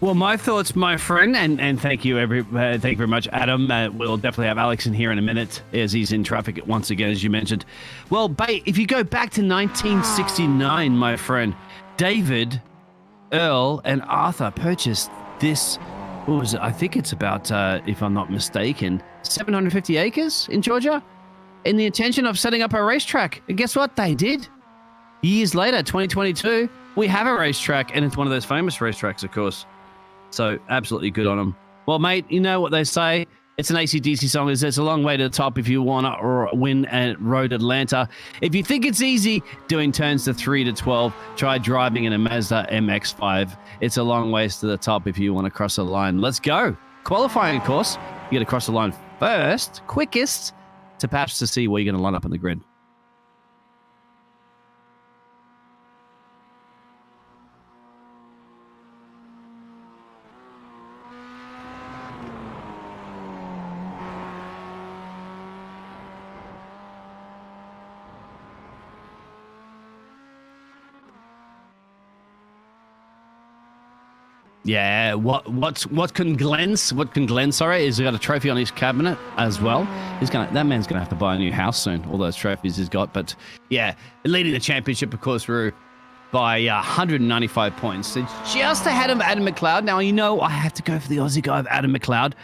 Well, my thoughts, my friend, and thank you thank you very much, Adam. We'll definitely have Alex in here in a minute as he's in traffic once again, as you mentioned. Well, if you go back to 1969, my friend, David, Earl, and Arthur purchased this. What was it? I think it's about, if I'm not mistaken, 750 acres in Georgia, in the intention of setting up a racetrack. And guess what? They did. Years later, 2022, we have a racetrack, and it's one of those famous racetracks, of course. So absolutely good on them. Well, mate, you know what they say. It's an AC/DC song. It's a long way to the top if you want to win at Road Atlanta. If you think it's easy doing turns to 3 to 12, try driving in a Mazda MX-5. It's a long ways to the top if you want to cross the line. Let's go. Qualifying, of course. You got to cross the line first, quickest, to perhaps to see where you're going to line up on the grid. Yeah, what can Glenn, sorry, is he got a trophy on his cabinet as well. That man's gonna have to buy a new house soon, all those trophies he's got. But yeah, leading the championship, of course, through by 195 points. It's just ahead of Adam McLeod. Now, you know, I have to go for the Aussie guy of Adam McLeod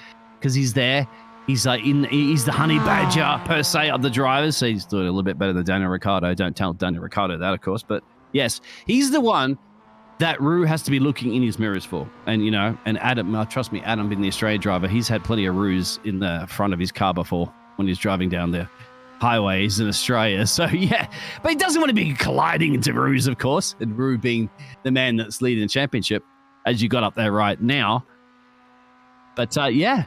because he's there. He's he's the honey badger per se of the drivers. So he's doing a little bit better than Daniel Ricciardo. Don't tell Daniel Ricciardo that, of course. But yes, he's the one that Rue has to be looking in his mirrors for. And, you know, and Adam, trust me, Adam being the Australian driver, he's had plenty of Rues in the front of his car before when he's driving down the highways in Australia. So, yeah, but he doesn't want to be colliding into Rues, of course, and Rue being the man that's leading the championship, as you got up there right now. But, yeah.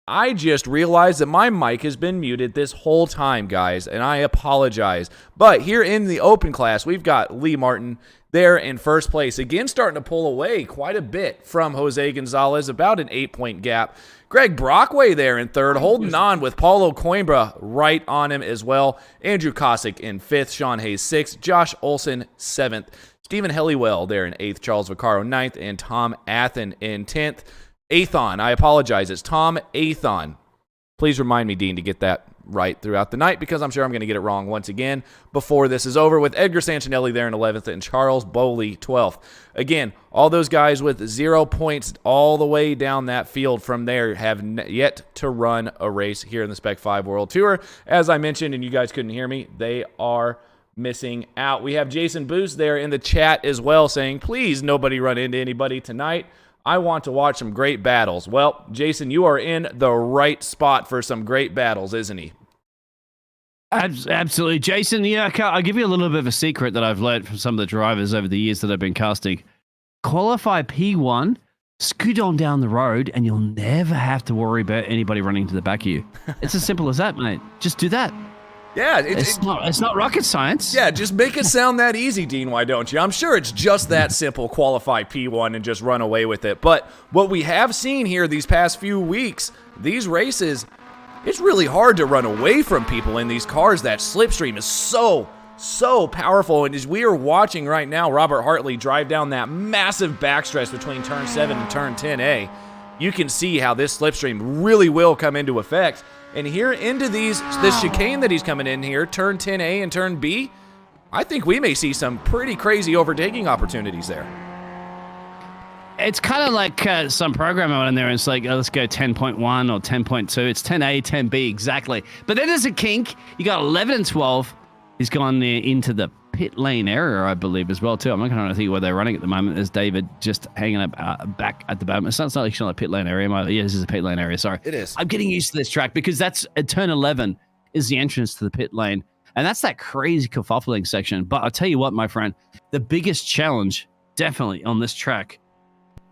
I just realized that my mic has been muted this whole time, guys, and I apologize. But here in the open class, we've got Lee Martin there in first place. Again, starting to pull away quite a bit from Jose Gonzalez, about an 8-point gap. Greg Brockway there in third, holding on with Paulo Coimbra right on him as well. Andrew Kosick in fifth, Sean Hayes sixth, Josh Olson seventh, Stephen Helliwell there in eighth, Charles Vaccaro ninth, and Tom Athen in 10th. Athon, I apologize. It's Tom Athon. Please remind me, Dean, to get that right throughout the night because I'm sure I'm going to get it wrong once again before this is over, with Edgar Santinelli there in 11th and Charles Bowley 12th. Again, all those guys with 0 points all the way down that field from there have yet to run a race here in the Spec-5 World Tour. As I mentioned, and you guys couldn't hear me, they are missing out. We have Jason Booth there in the chat as well saying, please, nobody run into anybody tonight. I want to watch some great battles. Well, Jason, you are in the right spot for some great battles, isn't he? Absolutely. Jason, yeah, I'll give you a little bit of a secret that I've learned from some of the drivers over the years that I've been casting. Qualify P1, scoot on down the road, and you'll never have to worry about anybody running to the back of you. It's as simple as that, mate. Just do that. Yeah, it's not rocket science. Yeah, just make it sound that easy, Dean, why don't you? I'm sure it's just that simple, qualify P1 and just run away with it. But what we have seen here these past few weeks, these races, it's really hard to run away from people in these cars. That slipstream is so powerful. And as we are watching right now, Robert Hartley drive down that massive backstretch between turn 7 and turn 10A, you can see how this slipstream really will come into effect. And here into this chicane that he's coming in here, turn 10A and turn B, I think we may see some pretty crazy overtaking opportunities there. It's kind of like some program out in there, and it's like, let's go 10.1 or 10.2. It's 10A, 10B, exactly. But then there's a kink. You got 11 and 12. He's gone into the pit lane area, I believe, as well, too. I'm not going to think where they're running at the moment. There's David just hanging up back at the moment. It's not actually a pit lane area. Yeah, this is a pit lane area, sorry. It is. I'm getting used to this track because that's turn 11 is the entrance to the pit lane. And that's that crazy kerfuffling section. But I'll tell you what, my friend, the biggest challenge definitely on this track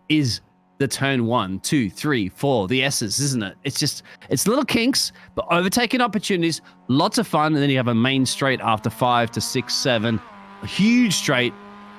is the turn 1, 2, 3, 4, the S's, isn't it? It's little kinks, but overtaking opportunities, lots of fun. And then you have a main straight after 5 to 6, 7, a huge straight.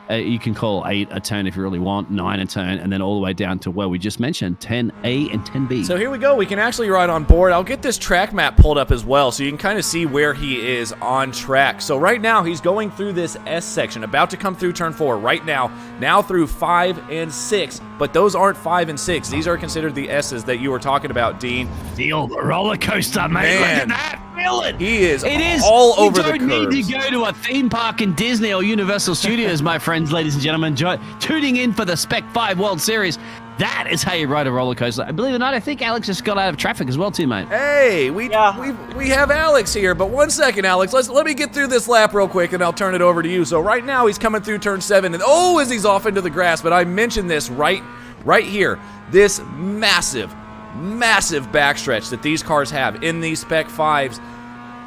You can call 8 a turn if you really want, 9 a turn, and then all the way down to where we just mentioned, 10A and 10B. So here we go. We can actually ride on board. I'll get this track map pulled up as well so you can kind of see where he is on track. So right now he's going through this S section, about to come through turn 4 right now through 5 and 6, but those aren't 5 and 6. These are considered the S's that you were talking about, Dean. The old roller coaster, mate. Man. Look at that. Feel it. He is all over the curves. You don't need to go to a theme park in Disney or Universal Studios, my friends, ladies and gentlemen, tuning in for the Spec-5 World Series. That is how you ride a roller coaster. Believe it or not, I think Alex just got out of traffic as well, too, mate. Hey, we have Alex here, but one second, Alex. Let me get through this lap real quick, and I'll turn it over to you. So right now, he's coming through turn 7, and as he's off into the grass, but I mentioned this right here, this massive backstretch that these cars have in these Spec 5s.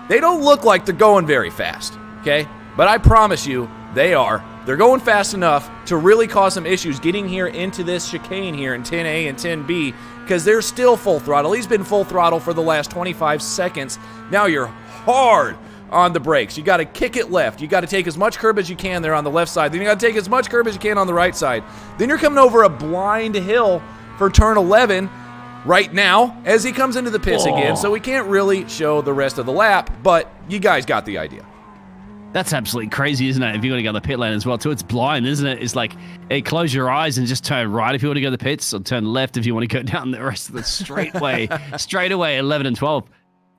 They don't look like they're going very fast, okay? But I promise you, they are. They're going fast enough to really cause some issues getting here into this chicane here in 10A and 10B because they're still full throttle. He's been full throttle for the last 25 seconds. Now you're hard on the brakes. You got to kick it left. You got to take as much curb as you can there on the left side. Then you got to take as much curb as you can on the right side. Then you're coming over a blind hill for turn 11 right now as he comes into the pits again. So we can't really show the rest of the lap, but you guys got the idea. That's absolutely crazy, isn't it? If you want to go to the pit lane as well, too, it's blind, isn't it? It's like, hey, close your eyes and just turn right if you want to go to the pits, or turn left if you want to go down the rest of the straight away, 11 and 12.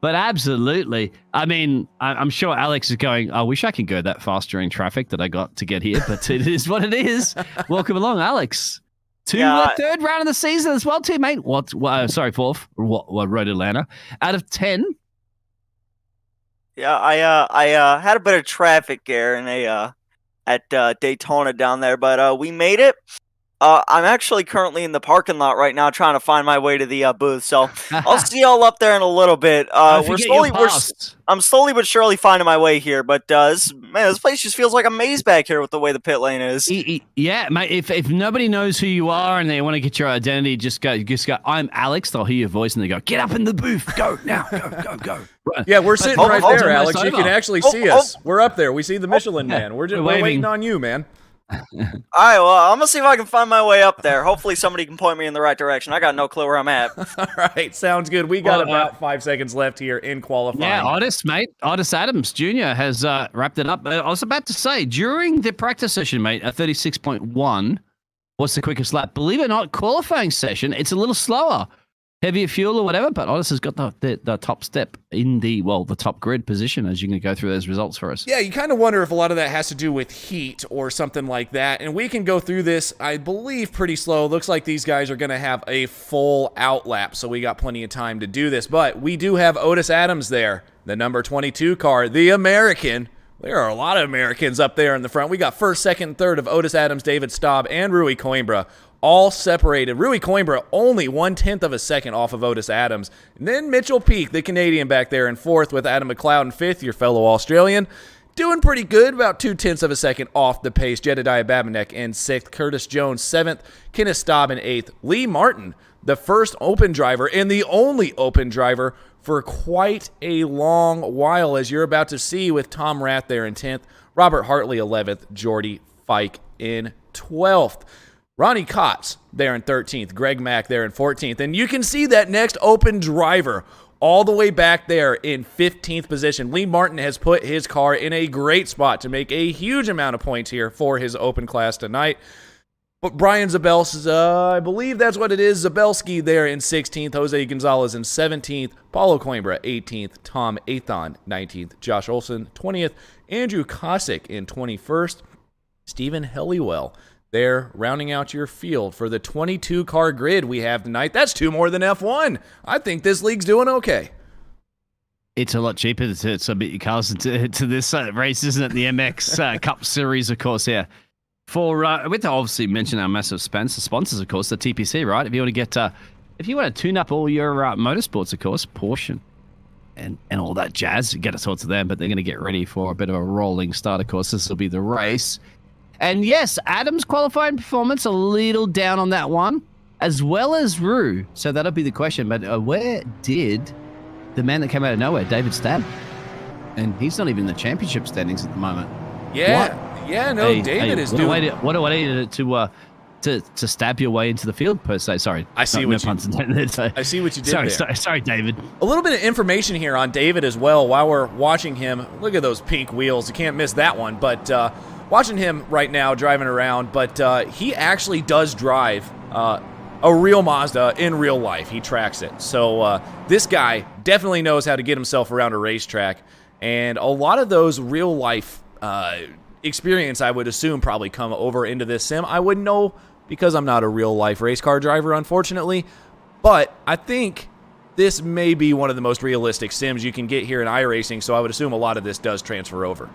But absolutely. I mean, I'm sure Alex is going, I wish I could go that fast during traffic that I got to get here, but it is what it is. Welcome along, Alex. To third round of the season as well, too, mate. Fourth. What Road Atlanta. Out of 10. Yeah, I had a bit of traffic there at Daytona down there, but we made it. I'm actually currently in the parking lot right now trying to find my way to the booth, so I'll see y'all up there in a little bit. I'm slowly but surely finding my way here, but this place just feels like a maze back here with the way the pit lane is. Yeah, mate, if nobody knows who you are and they want to get your identity, just go, I'm Alex. They'll hear your voice and they go, get up in the booth. Go now. Go. Yeah, we're sitting right there, Alex. You can actually see us. We're up there. We see the Michelin Man. We're waiting on you, man. All right, well, I'm going to see if I can find my way up there. Hopefully somebody can point me in the right direction. I got no clue where I'm at. All right, sounds good. We got about 5 seconds left here in qualifying. Yeah, Otis Adams Jr. has wrapped it up. I was about to say, during the practice session, mate, a 36.1 was the quickest lap. Believe it or not, qualifying session, it's a little slower. Heavier fuel or whatever, but Otis has got the top step in the top grid position as you can go through those results for us. Yeah, you kind of wonder if a lot of that has to do with heat or something like that, and we can go through this, I believe, pretty slow. Looks like these guys are going to have a full out lap, so we got plenty of time to do this, but we do have Otis Adams there, the number 22 car, the American. There are a lot of Americans up there in the front. We got first, second, third of Otis Adams, David Staub, and Rui Coimbra. All separated. Rui Coimbra only 1/10 of a second off of Otis Adams. And then Mitchell Peak, the Canadian, back there in fourth with Adam McLeod in fifth, your fellow Australian. Doing pretty good, about 2/10 of a second off the pace. Jedediah Babinek in sixth. Curtis Jones, seventh. Kenneth Staub in eighth. Lee Martin, the first open driver and the only open driver for quite a long while, as you're about to see with Tom Rath there in 10th. Robert Hartley, 11th. Jordy Fike in 12th. Ronnie Kotz there in 13th, Greg Mack there in 14th, and you can see that next open driver all the way back there in 15th position. Lee Martin has put his car in a great spot to make a huge amount of points here for his open class tonight. But Brian Zabelski, I believe that's what it is. Zabelski there in 16th. Jose Gonzalez in 17th. Paulo Coimbra 18th. Tom Athon 19th. Josh Olson 20th. Andrew Kosick in 21st. Stephen Helliwell there rounding out your field for the 22-car grid we have tonight. That's 2 more than F1. I think this league's doing okay. It's a lot cheaper to submit your cars to this race, isn't it? The MX Cup Series, of course, yeah. For we have to obviously mention our massive sponsors, of course, the TPC, right? If you want to get, if you want to tune up all your motorsports, of course, Porsche and all that jazz, get us all to them. But they're going to get ready for a bit of a rolling start. Of course, this will be the race, and yes, Adam's qualifying performance a little down on that one, as well as Rue. So that'll be the question. But where did the man that came out of nowhere, David Stab, and he's not even in the championship standings at the moment? Yeah. What? Yeah, no, David is doing... What a way to stab your way into the field, per se. Sorry. I see what you did there. Sorry, David. A little bit of information here on David as well while we're watching him. Look at those pink wheels. You can't miss that one. But watching him right now driving around, but he actually does drive a real Mazda in real life. He tracks it. So this guy definitely knows how to get himself around a racetrack. And a lot of those real life experience, I would assume, probably come over into this sim. I wouldn't know because I'm not a real life race car driver, unfortunately, but I think this may be one of the most realistic sims you can get here in iRacing, so I would assume a lot of this does transfer over.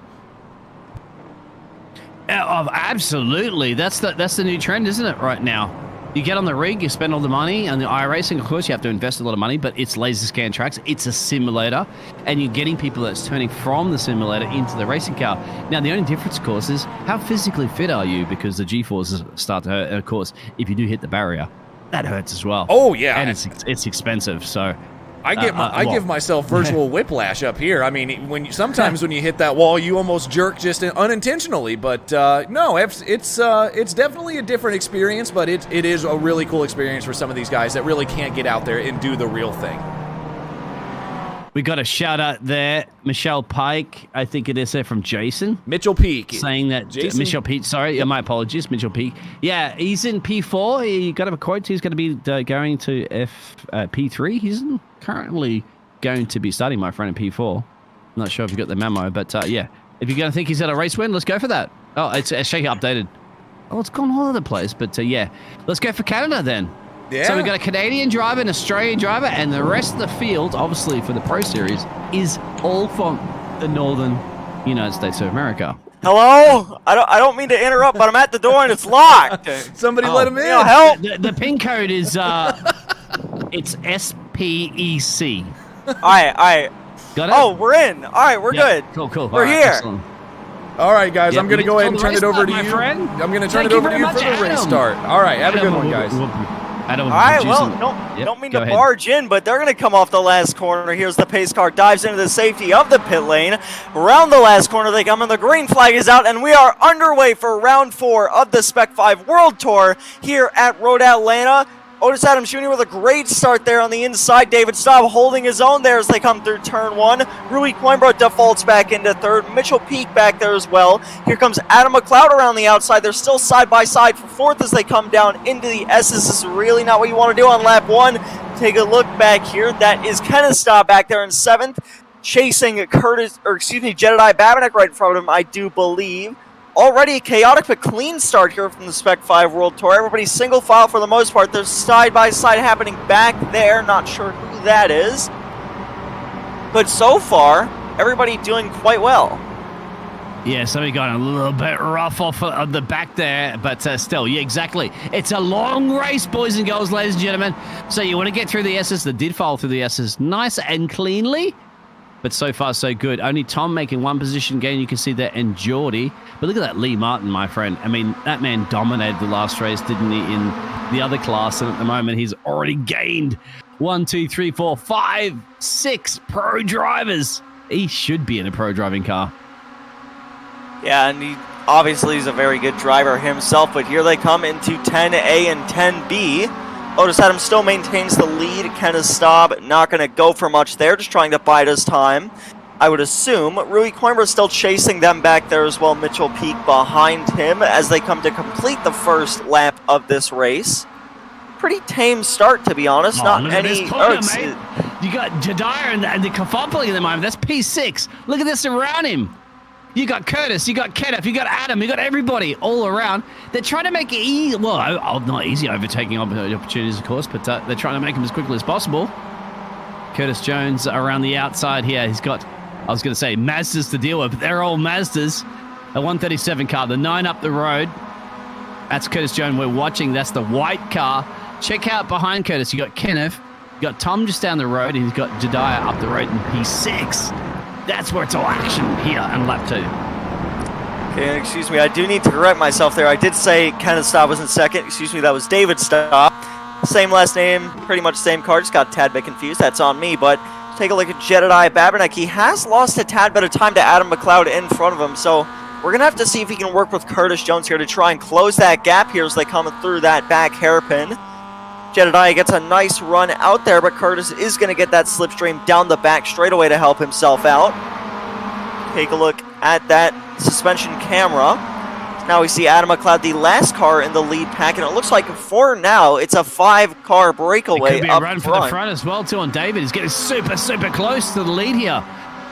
Absolutely. That's the new trend, isn't it, right now? You get on the rig, you spend all the money, and the iRacing, of course, you have to invest a lot of money, but it's laser scan tracks, it's a simulator, and you're getting people that's turning from the simulator into the racing car. Now, the only difference, of course, is how physically fit are you, because the G-forces start to hurt, and of course, if you do hit the barrier, that hurts as well. Oh, yeah. And it's expensive, so... I give myself virtual whiplash up here. I mean, sometimes when you hit that wall, you almost jerk just unintentionally. But no, it's definitely a different experience. But it is a really cool experience for some of these guys that really can't get out there and do the real thing. We got a shout out there, Michelle Pike. I think it is there from Jason. Mitchell Peak. Saying that Mitchell Peak, sorry, my apologies, Mitchell Peak. Yeah, he's in P4. He got a quote. He's going to be going to P3. He's currently going to be starting, my friend, in P4. I'm not sure if you got the memo, but yeah. If you're going to think he's at a race win, let's go for that. Oh, it's shaking updated. Oh, it's gone all over the place, but yeah. Let's go for Canada then. Yeah. So we've got a Canadian driver, an Australian driver, and the rest of the field, obviously for the Pro Series, is all from the northern United States of America. Hello? I don't mean to interrupt, but I'm at the door and it's locked. Somebody let him in. Help. The pin code is it's SPEC. All right. Got it? Oh, we're in. All right, we're good. Cool. We're here. Excellent. All right, guys, I'm going to go ahead and turn it over to you. Friend. I'm going to turn it over to you for the race start. All right, have a good one, guys. All right, well, don't mean to barge in, but they're going to come off the last corner. Here's the pace car, dives into the safety of the pit lane. Around the last corner, they come, and the green flag is out, and we are underway for round 4 of the Spec-5 World Tour here at Road Atlanta. Otis Adams Jr. with a great start there on the inside. David Staub holding his own there as they come through turn 1. Rui Coimbra defaults back into third. Mitchell Peak back there as well. Here comes Adam McLeod around the outside. They're still side by side for fourth as they come down into the S's. This is really not what you want to do on lap 1. Take a look back here. That is Kenneth Staub back there in 7th. Chasing Jedediah Babinek right in front of him, I do believe. Already a chaotic but clean start here from the Spec-5 World Tour. Everybody's single file for the most part. There's side-by-side happening back there. Not sure who that is. But so far, everybody doing quite well. Yeah, somebody got a little bit rough off of the back there, but still, yeah, exactly. It's a long race, boys and girls, ladies and gentlemen. So you want to get through the S's. They did file through the S's nice and cleanly. But so far, so good. Only Tom making one position gain. You can see that, and Geordie. But look at that Lee Martin, my friend. I mean, that man dominated the last race, didn't he, in the other class? And at the moment, he's already gained 1, 2, 3, 4, 5, 6 pro drivers. He should be in a pro driving car. Yeah, and he obviously is a very good driver himself. But here they come into 10A and 10B. Otis Adams still maintains the lead. Kenneth Staub not going to go for much there, just trying to bide his time. I would assume. Rui Coimbra still chasing them back there as well. Mitchell Peak behind him as they come to complete the first lap of this race. Pretty tame start, to be honest. Not any... Mate. You got Jediah and the Kafopoli in the moment. That's P6. Look at this around him. You got Curtis, you got Kenneth, you got Adam, you got everybody all around. They're trying to make it easy. Well, not easy overtaking opportunities, of course, but they're trying to make them as quickly as possible. Curtis Jones around the outside here. He's got, I was going to say, Mazdas to deal with, but they're all Mazdas. A 137 car, the 9 up the road. That's Curtis Jones we're watching. That's the white car. Check out behind Curtis. You got Kenneth, you got Tom just down the road, and he's got Jediah up the road in P6. That's where it's all action here on lap 2. Okay, excuse me, I do need to correct myself there. I did say Kenneth Staub was in second. Excuse me, that was David Staub. Same last name, pretty much same car, just got a tad bit confused. That's on me, but take a look at Jedediah Babernek. He has lost a tad bit of time to Adam McLeod in front of him, so we're going to have to see if he can work with Curtis Jones here to try and close that gap here as they come through that back hairpin. Jedediah gets a nice run out there, but Curtis is going to get that slipstream down the back straightaway to help himself out. Take a look at that suspension camera. Now we see Adam McLeod, the last car in the lead pack, and it looks like for now it's a 5-car breakaway. It could be a run front. for the front as well, too, on David. He's getting super, super close to the lead here.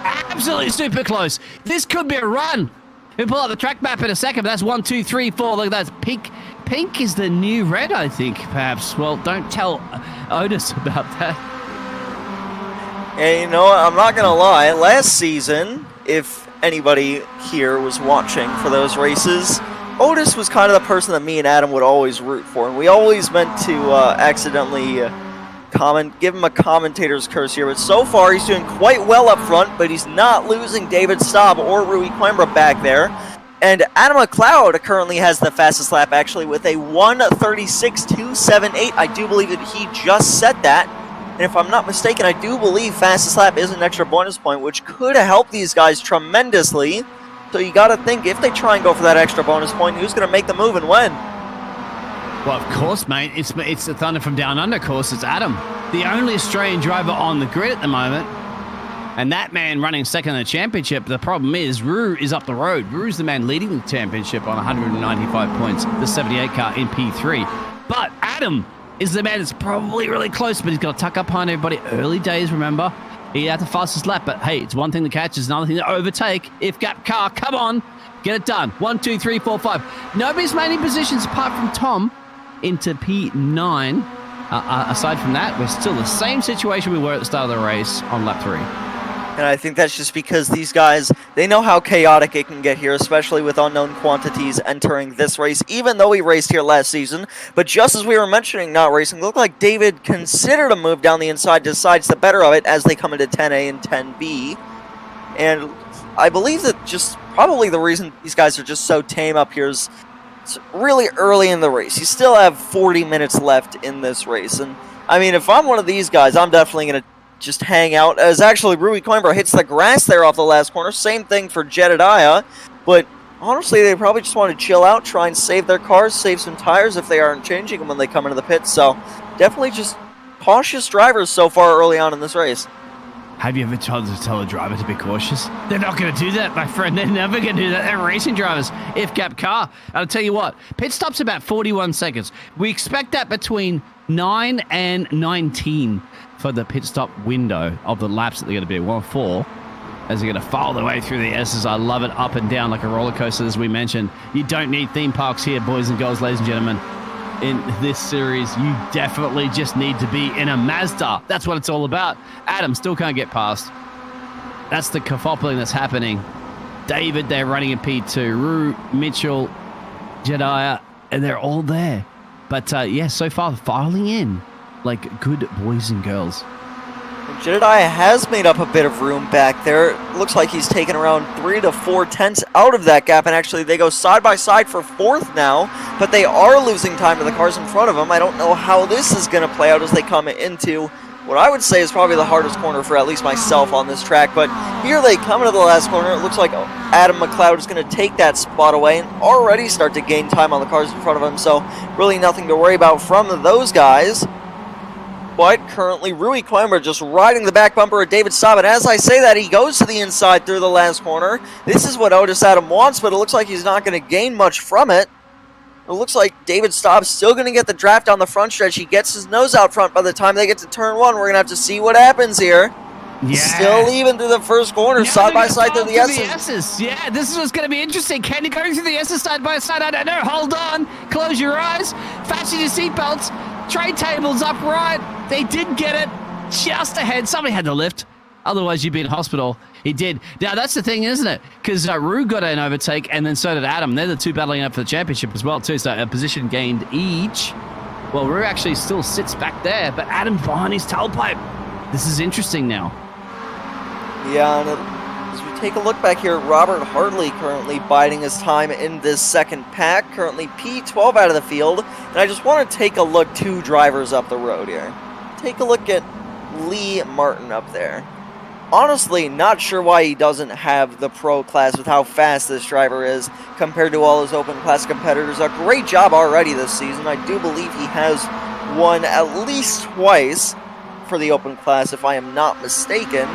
Absolutely super close. This could be a run. We'll pull out the track map in a second, but that's 1, 2, 3, 4. Look, that's pink. Pink is the new red, I think, perhaps. Well, don't tell Otis about that. And you know what? I'm not going to lie. Last season, if anybody here was watching for those races, Otis was kind of the person that me and Adam would always root for. And we always meant to accidentally give him a commentator's curse here. But so far, he's doing quite well up front, but he's not losing David Staub or Rui Coimbra back there. And Adam McLeod currently has the fastest lap, actually, with a 1:36.278. I do believe that he just set that. And if I'm not mistaken, I do believe fastest lap is an extra bonus point, which could help these guys tremendously. So you got to think, if they try and go for that extra bonus point, who's going to make the move and when? Well, of course, mate. It's the Thunder from Down Under course. It's Adam, the only Australian driver on the grid at the moment. And that man running second in the championship, the problem is Rue is up the road. Rue's the man leading the championship on 195 points, the 78 car in P3. But Adam is the man that's probably really close, but he's got to tuck up behind everybody. Early days, remember? He had the fastest lap, but hey, it's one thing to catch, it's another thing to overtake. If gap car, come on, get it done. 1, 2, 3, 4, 5. Nobody's made any positions apart from Tom into P9. Aside from that, we're still the same situation we were at the start of the race on lap 3. And I think that's just because these guys, they know how chaotic it can get here, especially with unknown quantities entering this race, even though we raced here last season. But just as we were mentioning not racing, it looked like David considered a move down the inside, decides the better of it as they come into 10A and 10B. And I believe that just probably the reason these guys are just so tame up here is it's really early in the race. You still have 40 minutes left in this race. And I mean, if I'm one of these guys, I'm definitely going to just hang out, as actually Rui Coimbra hits the grass there off the last corner. Same thing for Jedediah, but honestly, they probably just want to chill out, try and save their cars, save some tires if they aren't changing them when they come into the pits. So definitely just cautious drivers so far early on in this race. Have you ever tried to tell a driver to be cautious? They're not going to do that, my friend. They're never going to do that. They're racing drivers. If-gap car. I'll tell you what, pit stop's about 41 seconds. We expect that between 9 and 19 for the pit stop window of the laps that they're going to be 1-4 as they're going to follow their way through the S's. I love it, up and down like a roller coaster, as we mentioned. You don't need theme parks here, boys and girls, ladies and gentlemen. In this series, you definitely just need to be in a Mazda. That's what it's all about. Adam still can't get past. That's the kerfuffling that's happening. David, they're running in P2. Rue, Mitchell, Jedediah, and they're all there. But yeah, so far filing in like good boys and girls. Jedediah has made up a bit of room back there. It looks like he's taken around 3 to 4 tenths out of that gap, and actually they go side by side for 4th now, but they are losing time to the cars in front of them. I don't know how this is going to play out as they come into what I would say is probably the hardest corner for at least myself on this track, but here they come into the last corner. It looks like Adam McLeod is going to take that spot away and already start to gain time on the cars in front of him, so really nothing to worry about from those guys. But currently, Rui Coimbra just riding the back bumper of David Staub. And as I say that, he goes to the inside through the last corner. This is what Otis Adam wants, but it looks like he's not going to gain much from it. It looks like David Staub's still going to get the draft down the front stretch. He gets his nose out front by the time they get to turn 1. We're going to have to see what happens here. Yeah. Still even through the first corner, side by side through the S's. Yeah, this is what's going to be interesting. Can you go through the S's side by side? I don't know. Hold on. Close your eyes. Fasten your seatbelts. Tray tables upright. They did get it just ahead. Somebody had to lift. Otherwise, you'd be in hospital. He did. Now, that's the thing, isn't it? Because Rue got an overtake, and then so did Adam. They're the two battling up for the championship as well, too. So a position gained each. Well, Rue actually still sits back there, but Adam's behind his tailpipe. This is interesting now. Yeah, and as we take a look back here, Robert Hartley currently biding his time in this second pack. Currently P12 out of the field. And I just want to take a look 2 drivers up the road here. Take a look at Lee Martin up there. Honestly, not sure why he doesn't have the pro class with how fast this driver is compared to all his open class competitors. A great job already this season. I do believe he has won at least twice for the open class, if I am not mistaken.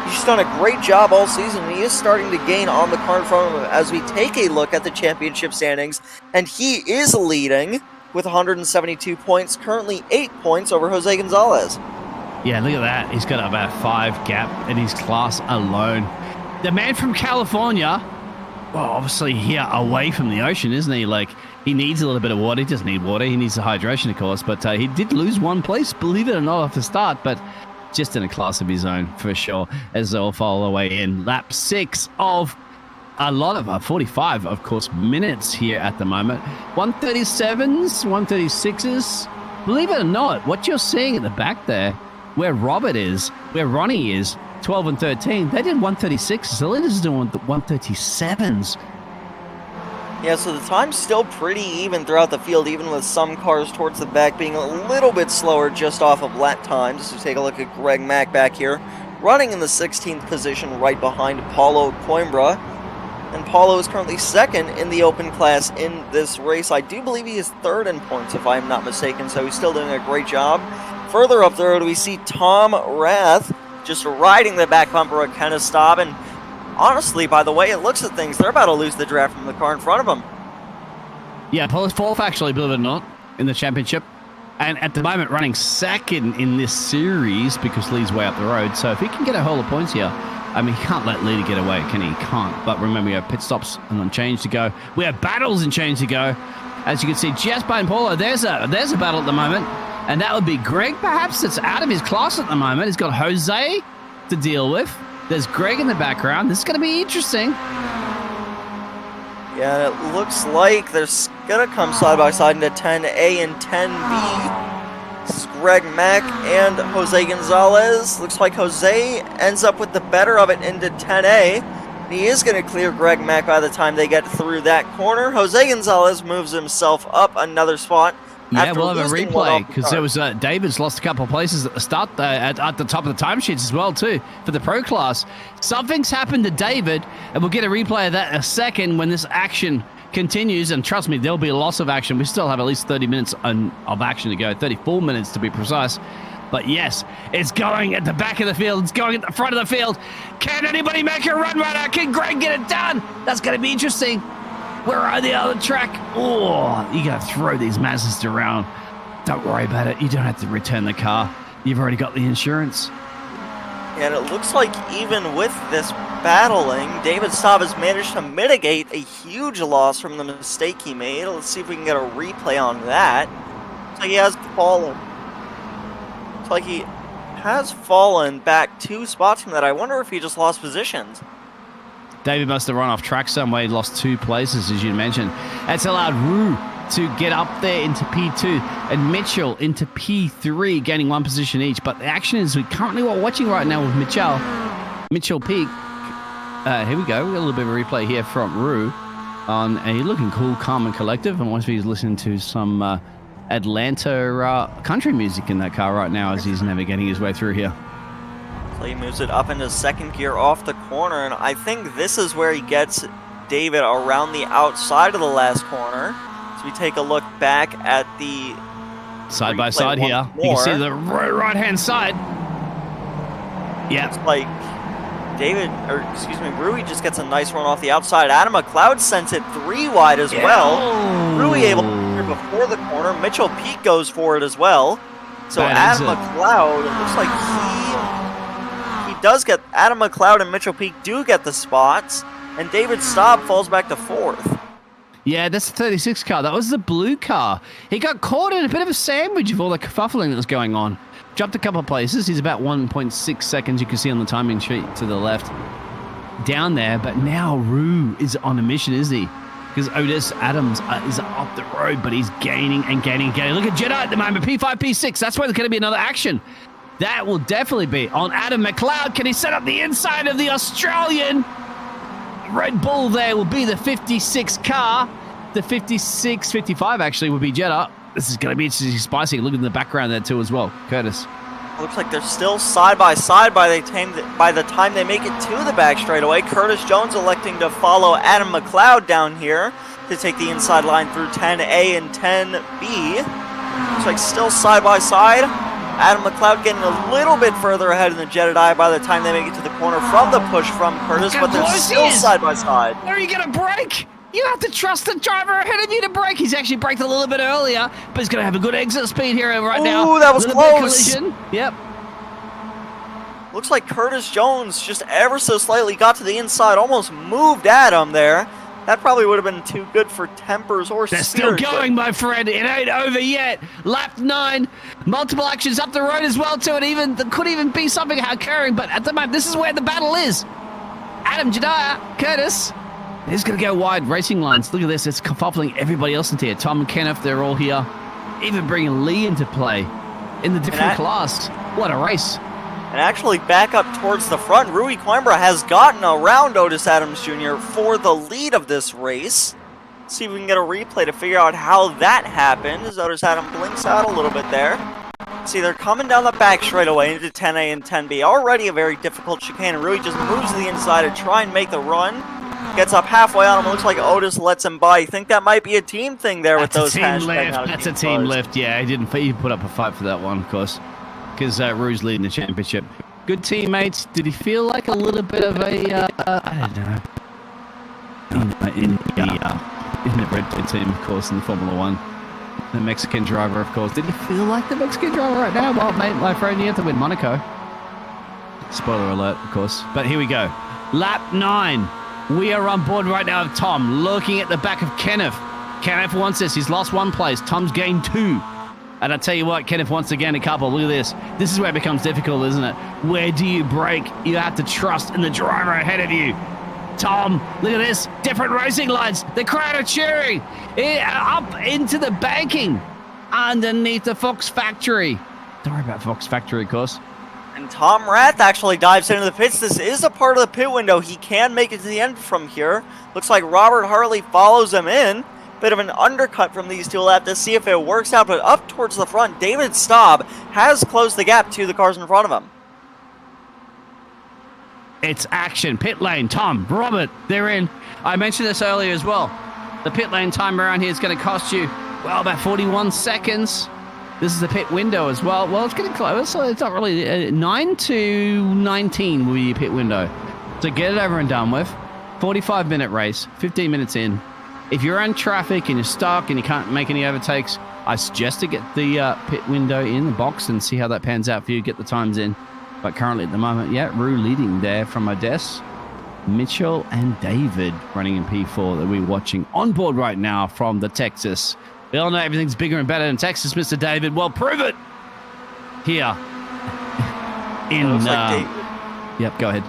He's done a great job all season, and he is starting to gain on the car in front of him as we take a look at the championship standings, and he is leading with 172 points, currently 8 points over Jose Gonzalez. Yeah, look at that. He's got about 5 gap in his class alone. The man from California, well, obviously here away from the ocean, isn't he? Like, he needs a little bit of water. He doesn't need water. He needs the hydration, of course. But he did lose 1 place, believe it or not, off the start. But just in a class of his own, for sure, as they'll follow away in lap 6 of a lot of 45, of course, minutes here at the moment. 137s, 136s. Believe it or not, what you're seeing at the back there, where Robert is, where Ronnie is, 12 and 13, they did 136s. The leaders are doing 137s. Yeah, so the time's still pretty even throughout the field, even with some cars towards the back being a little bit slower just off of lap times. So take a look at Greg Mack back here, running in the 16th position right behind Paulo Coimbra. And Paulo is currently 2nd in the open class in this race. I do believe he is 3rd in points, if I'm not mistaken, so he's still doing a great job. Further up the road, we see Tom Rath just riding the back bumper of Kenneth Staub. And honestly, by the way it looks at things, they're about to lose the draft from the car in front of them. Yeah, Paul is 4th, actually, believe it or not, in the championship. And at the moment, running 2nd in this series because Lee's way up the road. So if he can get a whole of points here, I mean, he can't let Lee get away, can he? He can't. But remember, we have pit stops and on change to go. We have battles and change to go. As you can see, just behind Paulo, there's a battle at the moment. And that would be Greg, perhaps, that's out of his class at the moment. He's got Jose to deal with. There's Greg in the background. This is going to be interesting. Yeah, it looks like they're going to come side by side into 10A and 10B. This is Greg Mack and Jose Gonzalez. Looks like Jose ends up with the better of it into 10A. He is going to clear Greg Mack by the time they get through that corner. Jose Gonzalez moves himself up another spot. Yeah, we'll have a replay because there was David's lost a couple of places at the start at the top of the timesheets as well too for the pro class. Something's happened to David, and we'll get a replay of that in a second when this action continues. And trust me, there'll be a loss of action. We still have at least 30 minutes of action to go, 34 minutes to be precise. But yes, it's going at the back of the field. It's going at the front of the field. Can anybody make a run right now? Can Greg get it done? That's going to be interesting. Where are the other track? Oh, you got to throw these Mazdas around. Don't worry about it. You don't have to return the car. You've already got the insurance. And it looks like even with this battling, David Staub has managed to mitigate a huge loss from the mistake he made. Let's see if we can get a replay on that. Looks like he has fallen. Looks like he has fallen back 2 spots from that. I wonder if he just lost positions. David must have run off track somewhere. He lost 2 places, as you mentioned. That's allowed Rue to get up there into P2 and Mitchell into P3, gaining 1 position each. But the action is we currently are watching right now with Mitchell Peak. Here we go. We got a little bit of a replay here from Rue on a looking cool, calm, and collective. And once he's listening to some Atlanta country music in that car right now as he's navigating his way through here. So he moves it up into 2nd gear off the corner, and I think this is where he gets David around the outside of the last corner. So we take a look back at the Side by replay side here. once You can see more. the right-hand side. Yeah. It's like Rui just gets a nice run off the outside. Adam McLeod sends it 3 wide as well. Rui able to clear before the corner. Mitchell Peak goes for it as well. So Bad Adam exit. McLeod, it looks like he does get, Adam McLeod and Mitchell Peak do get the spots. And David Staub falls back to 4th. Yeah, that's the 36 car. That was the blue car. He got caught in a bit of a sandwich of all the kerfuffling that was going on. Jumped a couple of places. He's about 1.6 seconds, you can see on the timing sheet to the left. Down there, but now Rue is on a mission, isn't he? Because Otis Adams is up the road, but he's gaining and gaining and gaining. Look at Jedi at the moment, P5, P6. That's where there's going to be another action. That will definitely be on Adam McLeod. Can he set up the inside of the Australian? Red Bull there will be the 56 car. The 56, 55 actually would be Jeddah. This is going to be interesting, spicy. Look in the background there too as well. Curtis. Looks like they're still side by side by the time they make it to the back straightaway. Curtis Jones electing to follow Adam McLeod down here to take the inside line through 10A and 10B. Looks like still side by side. Adam McLeod getting a little bit further ahead in the Jeddah by the time they make it to the corner from the push from Curtis, but they're still side by side. Where are you going to brake? You have to trust the driver ahead of you to brake. He's actually braked a little bit earlier, but he's going to have a good exit speed here right now. Ooh, that was Little bit close. collision. Yep. Looks like Curtis Jones just ever so slightly got to the inside, almost moved Adam there. That probably would have been too good for tempers or They're spirit. still going, my friend. It ain't over yet. Lap 9. Multiple actions up the road as well, too. And there could even be something occurring, but at the moment, this is where the battle is. Adam Jediah, Curtis. He's going to go wide racing lines. Look at this. It's kerfuffling everybody else into here. Tom and Kenneth, they're all here. Even bringing Lee into play in the different class. What a race. And actually back up towards the front, Rui Coimbra has gotten around Otis Adams Jr. for the lead of this race. Let's see if we can get a replay to figure out how that happened as Otis Adams blinks out a little bit there. See, they're coming down the back straightaway into 10A and 10B. Already a very difficult chicane. Rui just moves to the inside to try and make the run. Gets up halfway on him. Looks like Otis lets him by. You think that might be a team thing there with those hashtags? That's a team lift. Yeah, he put up a fight for that one, of course, because Rue's leading the championship. Good teammates. Did he feel like a little bit of a, I don't know, in the Red Bull team, of course, in the Formula One, the Mexican driver, of course. Did he feel like the Mexican driver right now? Well, mate, my friend, you have to win Monaco. Spoiler alert, of course. But here we go. Lap 9. We are on board right now with Tom, looking at the back of Kenneth. Kenneth wants this. He's lost 1 place. Tom's gained 2. And I tell you what, Kenneth wants to gain a couple. Look at this. This is where it becomes difficult, isn't it? Where do you brake? You have to trust in the driver ahead of you. Tom, look at this. Different racing lines. The crowd are cheering. Up into the banking underneath the Fox factory. Don't worry about Fox factory, of course. And Tom Rath actually dives into the pits. This is a part of the pit window. He can make it to the end from here. Looks like Robert Harley follows him in. Bit of an undercut from these two. We'll have to see if it works out. But up towards the front, David Staub has closed the gap to the cars in front of him. It's action. Pit lane. Tom, Robert, they're in. I mentioned this earlier as well. The pit lane time around here is going to cost you, well, about 41 seconds. This is the pit window as well. Well, it's getting close, so it's not really 9 to 19 will be your pit window. So get it over and done with. 45-minute race, 15 minutes in. If you're on traffic and you're stuck and you can't make any overtakes, I suggest to get the pit window in the box and see how that pans out for you. Get the times in. But currently at the moment, yeah, Rue leading there from Odessa. Mitchell and David running in P4 that we're watching on board right now from the Texas. We all know everything's bigger and better in Texas, Mr. David. Well, prove it here. Yep, go ahead.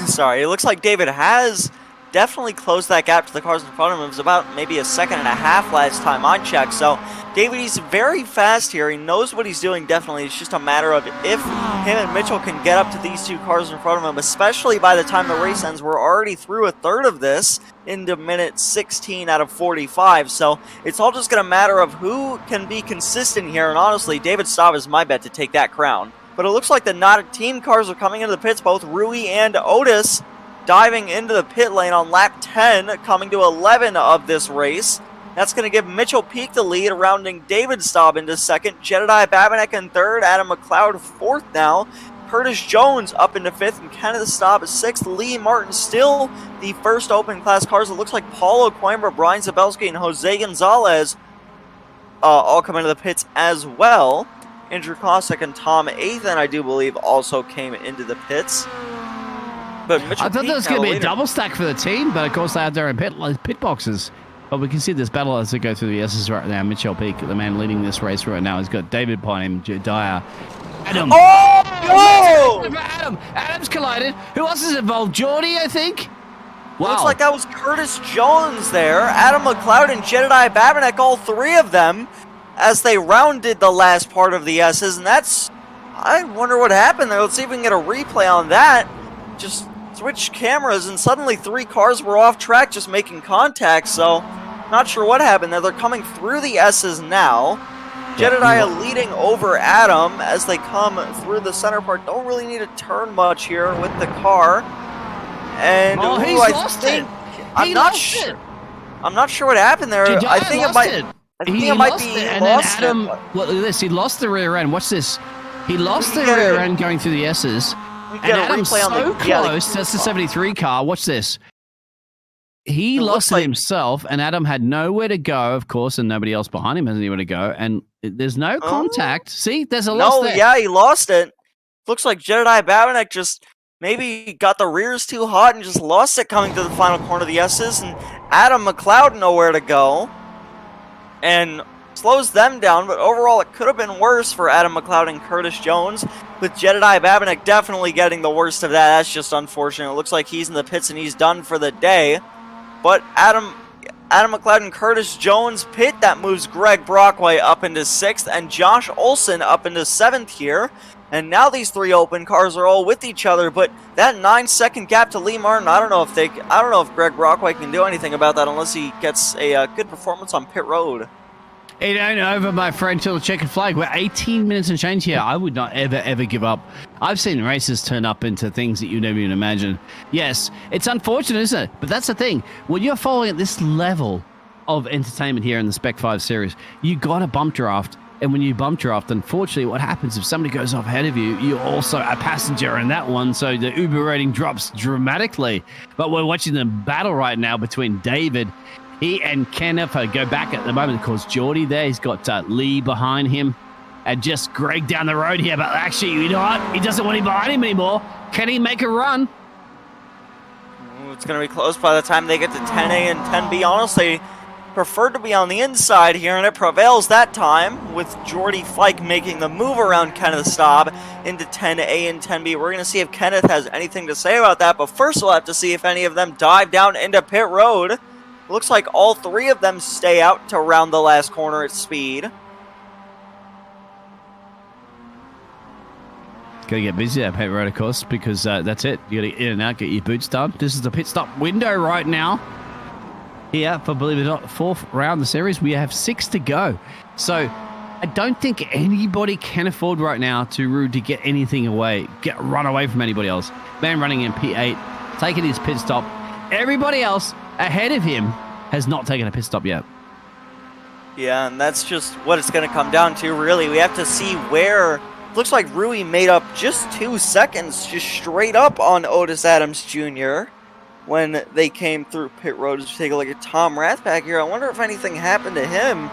Sorry, it looks like David has definitely closed that gap to the cars in front of him. It was about maybe 1.5 seconds last time I checked. So David, he's very fast here. He knows what he's doing, definitely. It's just a matter of if him and Mitchell can get up to these 2 cars in front of him, especially by the time the race ends. We're already through 1/3 of this into minute 16 out of 45. So it's all just going to matter of who can be consistent here. And honestly, David Staub is my bet to take that crown. But it looks like the Not Team cars are coming into the pits, both Rui and Otis diving into the pit lane on lap 10, coming to 11 of this race. That's going to give Mitchell Peak the lead, rounding David Staub into second, Jedediah Babinek in third, Adam McLeod fourth now, Curtis Jones up into fifth, and Kenneth Staub is sixth. Lee Martin still the first open class cars. It looks like Paulo Coimbra, Brian Zabelski, and Jose Gonzalez all come into the pits as well. Andrew Kosek and Tom Athan, I do believe, also came into the pits. But Mitchell I thought Peak there was going to be a leader. double stack for the team, but of course they had their own pit boxes. But we can see this battle as they go through the S's right now. Mitchell Peak, the man leading this race right now, has got David behind him, Jedediah. Adam. Oh! No! Adam! Adam's collided. Who else is involved? Geordie, I think? Wow. Looks like that was Curtis Jones there. Adam McLeod and Jedediah Babinek, all three of them, as they rounded the last part of the S's. And that's... I wonder what happened there. Let's see if we can get a replay on that. Just switched cameras, and suddenly three cars were off track just making contact. So, not sure what happened there. They're coming through the S's now. Jedediah leading over Adam as they come through the center part. Don't really need to turn much here with the car. And he's lost it. I'm not sure. I'm not sure what happened there. I think it might. I think it might be and lost. then Adam, look at this. He lost the rear end. Watch this. He lost the rear end going through the S's. We And get a Adam's replay on so the close. That's the 73 car. Watch this. He lost it himself, and Adam had nowhere to go, of course, and nobody else behind him has anywhere to go. And there's no contact. See, there's a loss there. Yeah, he lost it. Looks like Jedediah Babinek just maybe got the rears too hot and just lost it coming to the final corner of the S's. And Adam McLeod nowhere to go. And slows them down, but overall it could have been worse for Adam McLeod and Curtis Jones, with Jedediah Babinek definitely getting the worst of that. That's just unfortunate. It looks like he's in the pits and he's done for the day. But Adam McLeod and Curtis Jones pit. That moves Greg Brockway up into 6th and Josh Olson up into 7th here. And now these three open cars are all with each other, but that 9-second gap to Lee Martin, I don't know if Greg Brockway can do anything about that unless he gets a good performance on pit road. It ain't over, my friend, till the checkered flag. We're 18 minutes and change here. I would not ever give up. I've seen races turn up into things that you never even imagine. Yes, it's unfortunate, isn't it? But that's the thing. When you're following at this level of entertainment here in the Spec-5 series, you got to bump draft. And when you bump draft, unfortunately, what happens if somebody goes off ahead of you, you're also a passenger in that one, so the Uber rating drops dramatically. But we're watching the battle right now between David. He and Kenneth go back at the moment. Of course, Geordie there. He's got Lee behind him. And just Greg down the road here. But actually, you know what? He doesn't want him behind him anymore. Can he make a run? It's going to be close by the time they get to 10A and 10B. Honestly, preferred to be on the inside here, and it prevails that time with Jordy Fike making the move around Kenneth Staub into 10A and 10B. We're going to see if Kenneth has anything to say about that, but first we'll have to see if any of them dive down into pit road. Looks like all three of them stay out to round the last corner at speed. Gotta get busy at pit road, of course, because that's it. You gotta get in and out, get your boots done. This is the pit stop window right now. Here, for believe it or not, the 4th round of the series, we have 6 to go. So I don't think anybody can afford right now to get anything away, run away from anybody else. Man running in P8, taking his pit stop. Everybody else ahead of him has not taken a pit stop yet. Yeah, and that's just what it's going to come down to, really. We have to see where... Looks like Rui made up just 2 seconds, just straight up on Otis Adams Jr. when they came through pit road. Just take a look at Tom Rathback here. I wonder if anything happened to him.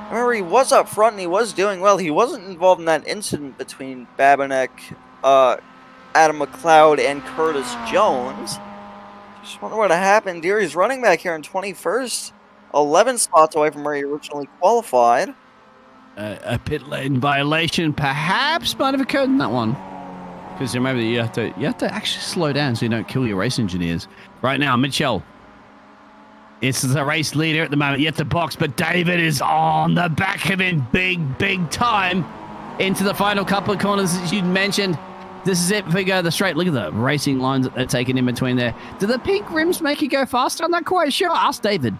Remember, he was up front and he was doing well. He wasn't involved in that incident between Babinek, Adam McLeod, and Curtis Jones. Just wonder what happened here. He's running back here in 21st, 11 spots away from where he originally qualified. A pit lane violation perhaps might have occurred in that one. Because remember, you have to actually slow down so you don't kill your race engineers. Right now, Mitchell. It's the race leader at the moment. Yet the box, but David is on the back of him big time into the final couple of corners, as you mentioned. This is it. If we go the straight, look at the racing lines that they're taking in between there. Do the pink rims make you go faster? I'm not quite sure. Ask David.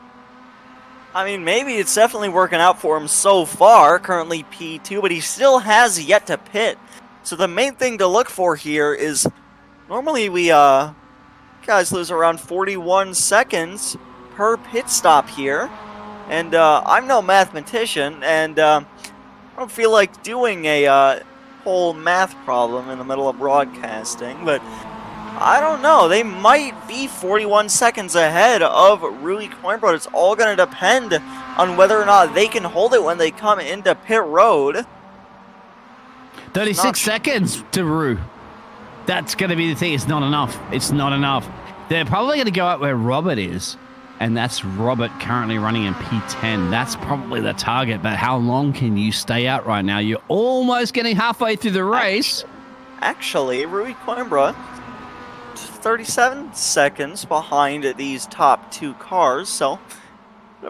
I mean, maybe it's definitely working out for him so far. Currently P2, but he still has yet to pit. So the main thing to look for here is, normally we guys lose around 41 seconds per pit stop here. And I'm no mathematician, and I don't feel like doing a whole math problem in the middle of broadcasting, but I don't know. They might be 41 seconds ahead of Rui Coimbra. It's all going to depend on whether or not they can hold it when they come into pit road. 36 seconds to Rue. That's going to be the thing. It's not enough. It's not enough. They're probably going to go out where Robert is, and that's Robert currently running in P10. That's probably the target, but how long can you stay out right now? You're almost getting halfway through the race. Actually, Rui Coimbra, 37 seconds behind these top two cars, so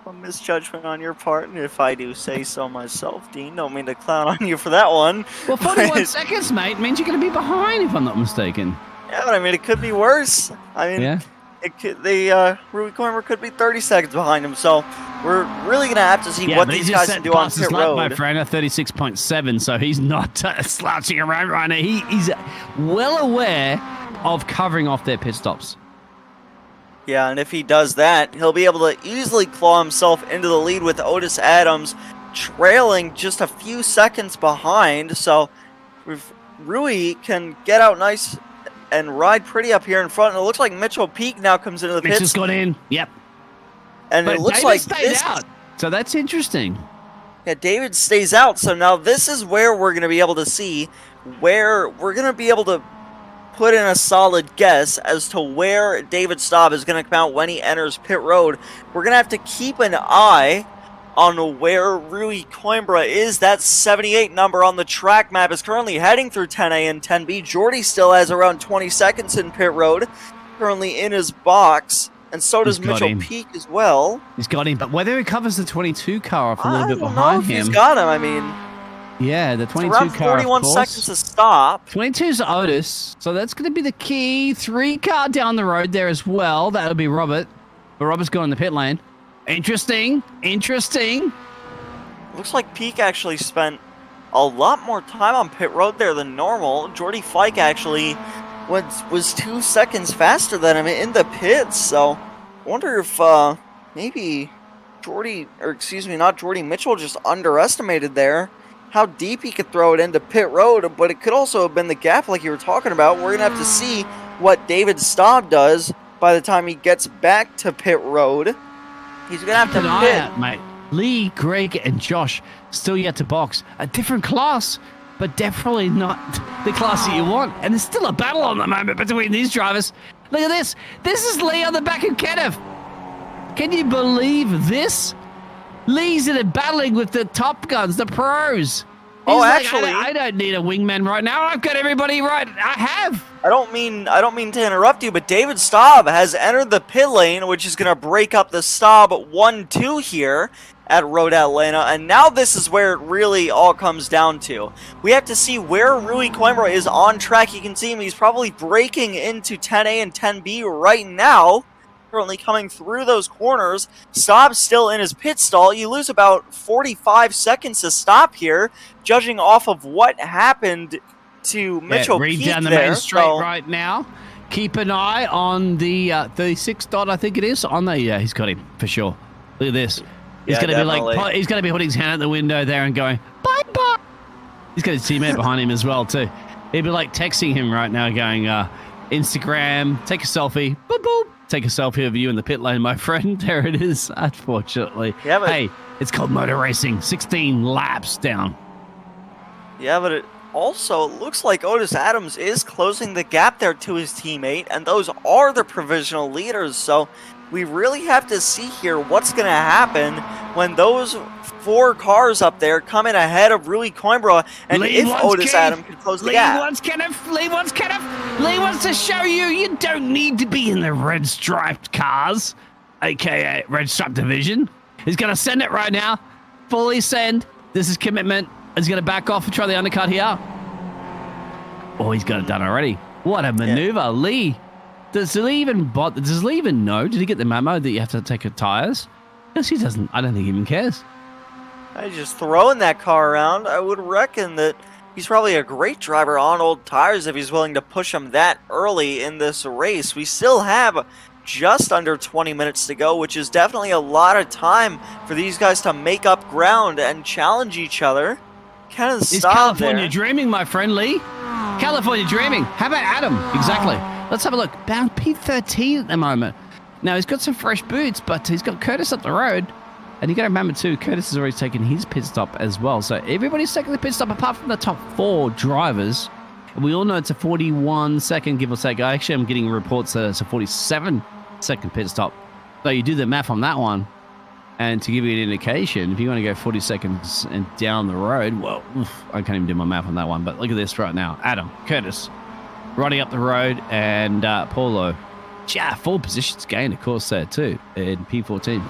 a misjudgment on your part, if I do say so myself, Dean. Don't mean to clown on you for that one. Well, 41 seconds, mate, means you're going to be behind, if I'm not mistaken. Yeah, but I mean, it could be worse. I mean, yeah. Rui Coimbra could be 30 seconds behind him, so we're really going to have to see what these guys can do on pit road. My friend, a 36.7, so he's not slouching around right now. He's well aware of covering off their pit stops. Yeah, and if he does that, he'll be able to easily claw himself into the lead with Otis Adams trailing just a few seconds behind. So if Rui can get out nice and ride pretty up here in front, and it looks like Mitchell Peak now comes into the pits. Mitchell's got in, yep. And but it looks David like stayed out, so that's interesting. Yeah, David stays out, so now this is where we're going to be able to see where we're going to be able to put in a solid guess as to where David Staub is going to come out when he enters pit road. We're going to have to keep an eye on where Rui Coimbra is. That 78 number on the track map is currently heading through 10A and 10B. Jordy still has around 20 seconds in pit road, currently in his box, and so does Mitchell Peak as well. He's got him, but whether he covers the 22 car off a little bit behind him. I don't know if he's got him, I mean. Yeah, the 22 around car, 41 seconds to stop. 22's Otis, so that's going to be the key. 3 car down the road there as well. That'll be Robert. But Robert's going in the pit lane. Interesting. Looks like Peak actually spent a lot more time on pit road there than normal. Jordy Fike actually was 2 seconds faster than him in the pits. So I wonder if maybe Mitchell just underestimated there how deep he could throw it into pit road, but it could also have been the gap like you were talking about. We're going to have to see what David Staub does by the time he gets back to pit road. He's going to have to pit. Out, mate. Lee, Greg, and Josh still yet to box. A different class, but definitely not the class that you want. And there's still a battle on the moment between these drivers. Look at this. This is Lee on the back of Kenneth. Can you believe this? Lee's in it battling with the top guns, the pros. He's actually, I don't need a wingman right now. I've got everybody right. I have. I don't mean to interrupt you, but David Staub has entered the pit lane, which is going to break up the Staub 1-2 here at Road Atlanta, and now this is where it really all comes down to. We have to see where Rui Coimbra is on track. You can see him. He's probably breaking into 10A and 10B right now. Currently coming through those corners. Staub's still in his pit stall. You lose about 45 seconds to stop here, judging off of what happened to Mitchell Peak read down the main straight right now. Keep an eye on the 36 dot, I think it is. On the he's got him for sure. Look at this. He's going to be putting his hand out the window there and going bye bye. He's got his teammate behind him as well too. He'd be like texting him right now, going Instagram, take a selfie, boop boop. Take a selfie of you in the pit lane, my friend. There it is, unfortunately. Yeah, but hey, it's called motor racing. 16 laps down. Yeah, but it also looks like Otis Adams is closing the gap there to his teammate, and those are the provisional leaders. So we really have to see here what's going to happen when those 4 cars up there come in ahead of Rui Coimbra, and if Otis Adams can close the gap. Lee wants to show you don't need to be in the red striped cars, aka red striped division. He's going to send it right now. Fully send. This is commitment. He's going to back off and try the undercut here. Oh, he's got it done already. What a maneuver. Yeah. Lee. Does Lee even know? Did he get the memo that you have to take your tires? Yes, he doesn't. I don't think he even cares. He's just throwing that car around. I would reckon that he's probably a great driver on old tires if he's willing to push them that early in this race. We still have just under 20 minutes to go, which is definitely a lot of time for these guys to make up ground and challenge each other. Kind of It's stop California there. dreaming, my friend Lee. California dreaming. How about Adam? Exactly. Let's have a look. Bound P13 at the moment. Now, he's got some fresh boots, but he's got Curtis up the road. And you got to remember, too, Curtis has already taken his pit stop as well. So everybody's taking the pit stop apart from the top 4 drivers. And we all know it's a 41-second, give or take. Actually, I'm getting reports that it's a 47-second pit stop. So you do the math on that one. And to give you an indication, if you want to go 40 seconds and down the road, well, I can't even do my math on that one. But look at this right now. Adam, Curtis, riding up the road, and Paulo. Yeah, 4 positions gained, of course, there too, in P14.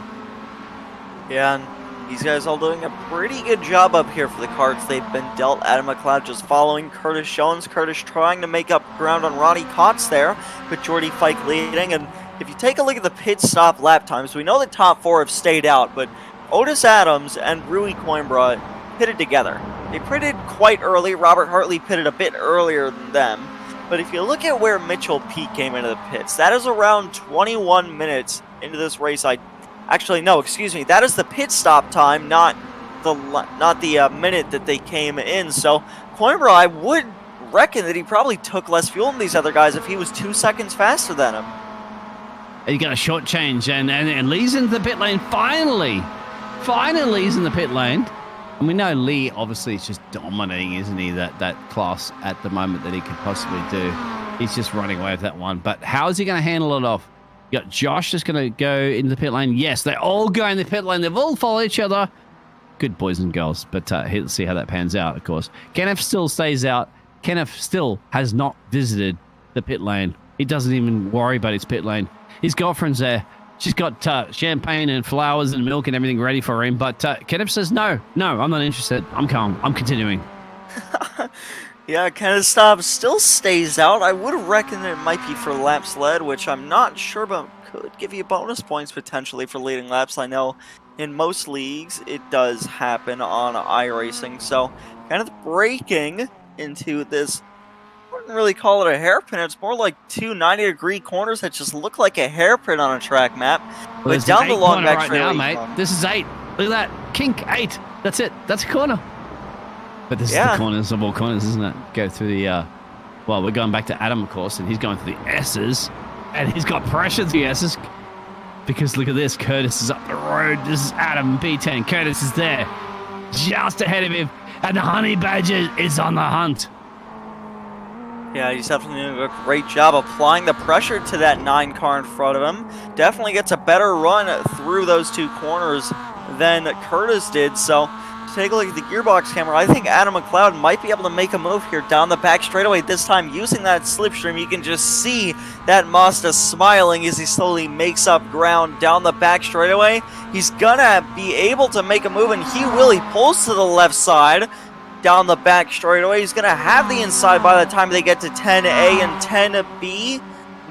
Yeah, and these guys all doing a pretty good job up here for the carts they've been dealt. Adam McLeod just following Curtis Jones. Curtis trying to make up ground on Ronnie Kotz there, but Jordy Fike leading. And if you take a look at the pit stop lap times, we know the top 4 have stayed out, but Otis Adams and Rui Coimbra pitted together. They pitted quite early. Robert Hartley pitted a bit earlier than them. But if you look at where Mitchell Peak came into the pits, that is around 21 minutes into this race. Actually, no, excuse me. That is the pit stop time, not the minute that they came in. So Coimbra, I would reckon that he probably took less fuel than these other guys if he was 2 seconds faster than him. He got a short change, and Lee's in the pit lane finally. Finally, he's in the pit lane. And we know Lee obviously is just dominating, isn't he, that class at the moment that he could possibly do. He's just running away with that one. But how is he going to handle it off? You got Josh just going to go into the pit lane. Yes, they all go in the pit lane. They've all followed each other. Good boys and girls. But let's see how that pans out, of course. Kenneth still stays out. Kenneth still has not visited the pit lane. He doesn't even worry about his pit lane. His girlfriend's there. She's got champagne and flowers and milk and everything ready for him. But Kenneth says, no, I'm not interested. I'm calm. I'm continuing. Yeah, Kenneth Stobbs still stays out. I would reckon it might be for laps led, which I'm not sure, but could give you bonus points potentially for leading laps. I know in most leagues it does happen on iRacing. So Kenneth breaking into this, I wouldn't really call it a hairpin. It's more like 2 90-degree corners that just look like a hairpin on a track map. Well, but down the long back right now, mate. This is 8. Look at that. Kink 8. That's it. That's a corner. But this is the corners of all corners, isn't it? Go through the, well, we're going back to Adam, of course, and he's going through the S's. And he's got pressure to the S's. Because look at this. Curtis is up the road. This is Adam, P10. Curtis is there. Just ahead of him. And the Honey Badger is on the hunt. Yeah, he's definitely doing a great job applying the pressure to that 9 car in front of him. Definitely gets a better run through those 2 corners than Curtis did. So take a look at the gearbox camera. I think Adam McLeod might be able to make a move here down the back straightaway. This time using that slipstream, you can just see that Mazda smiling as he slowly makes up ground down the back straightaway. He's gonna be able to make a move, and he will. He pulls to the left side down the back straightaway. He's gonna have the inside by the time they get to 10A and 10B.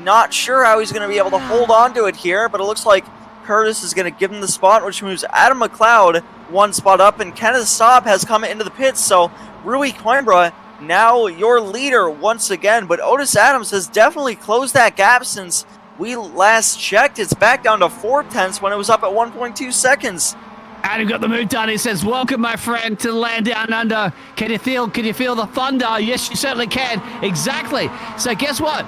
Not sure how he's gonna be able to hold on to it here, but it looks like Curtis is going to give him the spot, which moves Adam McLeod 1 spot up, and Kenneth Staub has come into the pits. So Rui Coimbra, now your leader once again, but Otis Adams has definitely closed that gap since we last checked. It's back down to 4/10 when it was up at 1.2 seconds. Adam got the move done. He says, welcome, my friend, to the land down under. Can you feel the thunder? Yes, you certainly can. Exactly. So guess what?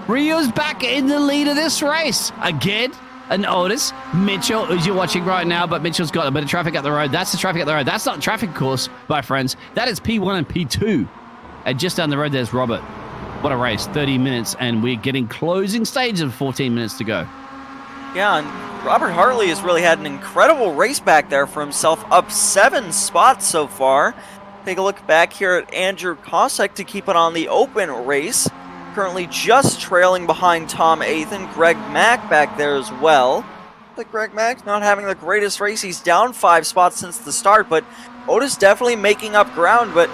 Rio's back in the lead of this race again. And Otis, Mitchell, who you're watching right now, but Mitchell's got a bit of traffic up the road. That's the traffic up the road. That's not traffic course, my friends. That is P1 and P2. And just down the road, there's Robert. What a race. 30 minutes, and we're getting closing stages of 14 minutes to go. Yeah, and Robert Hartley has really had an incredible race back there for himself, up 7 spots so far. Take a look back here at Andrew Kosek to keep it on the open race. Currently just trailing behind Tom Athan. Greg Mack back there as well. But Greg Mack's not having the greatest race. He's down 5 spots since the start, but Otis definitely making up ground. But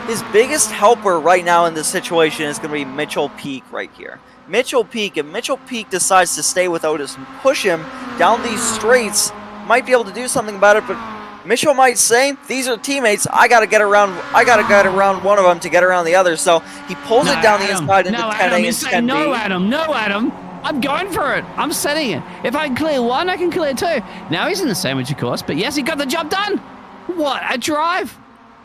his biggest helper right now in this situation is going to be Mitchell Peak right here. Mitchell Peak, if Mitchell Peak decides to stay with Otis and push him down these straights, might be able to do something about it, but Mitchell might say, these are teammates, I gotta get around one of them to get around the other. So he pulls it down the inside into 10A and 10B. No, Adam. I'm going for it. I'm setting it. If I can clear one, I can clear two. Now he's in the sandwich, of course, but yes, he got the job done. What a drive.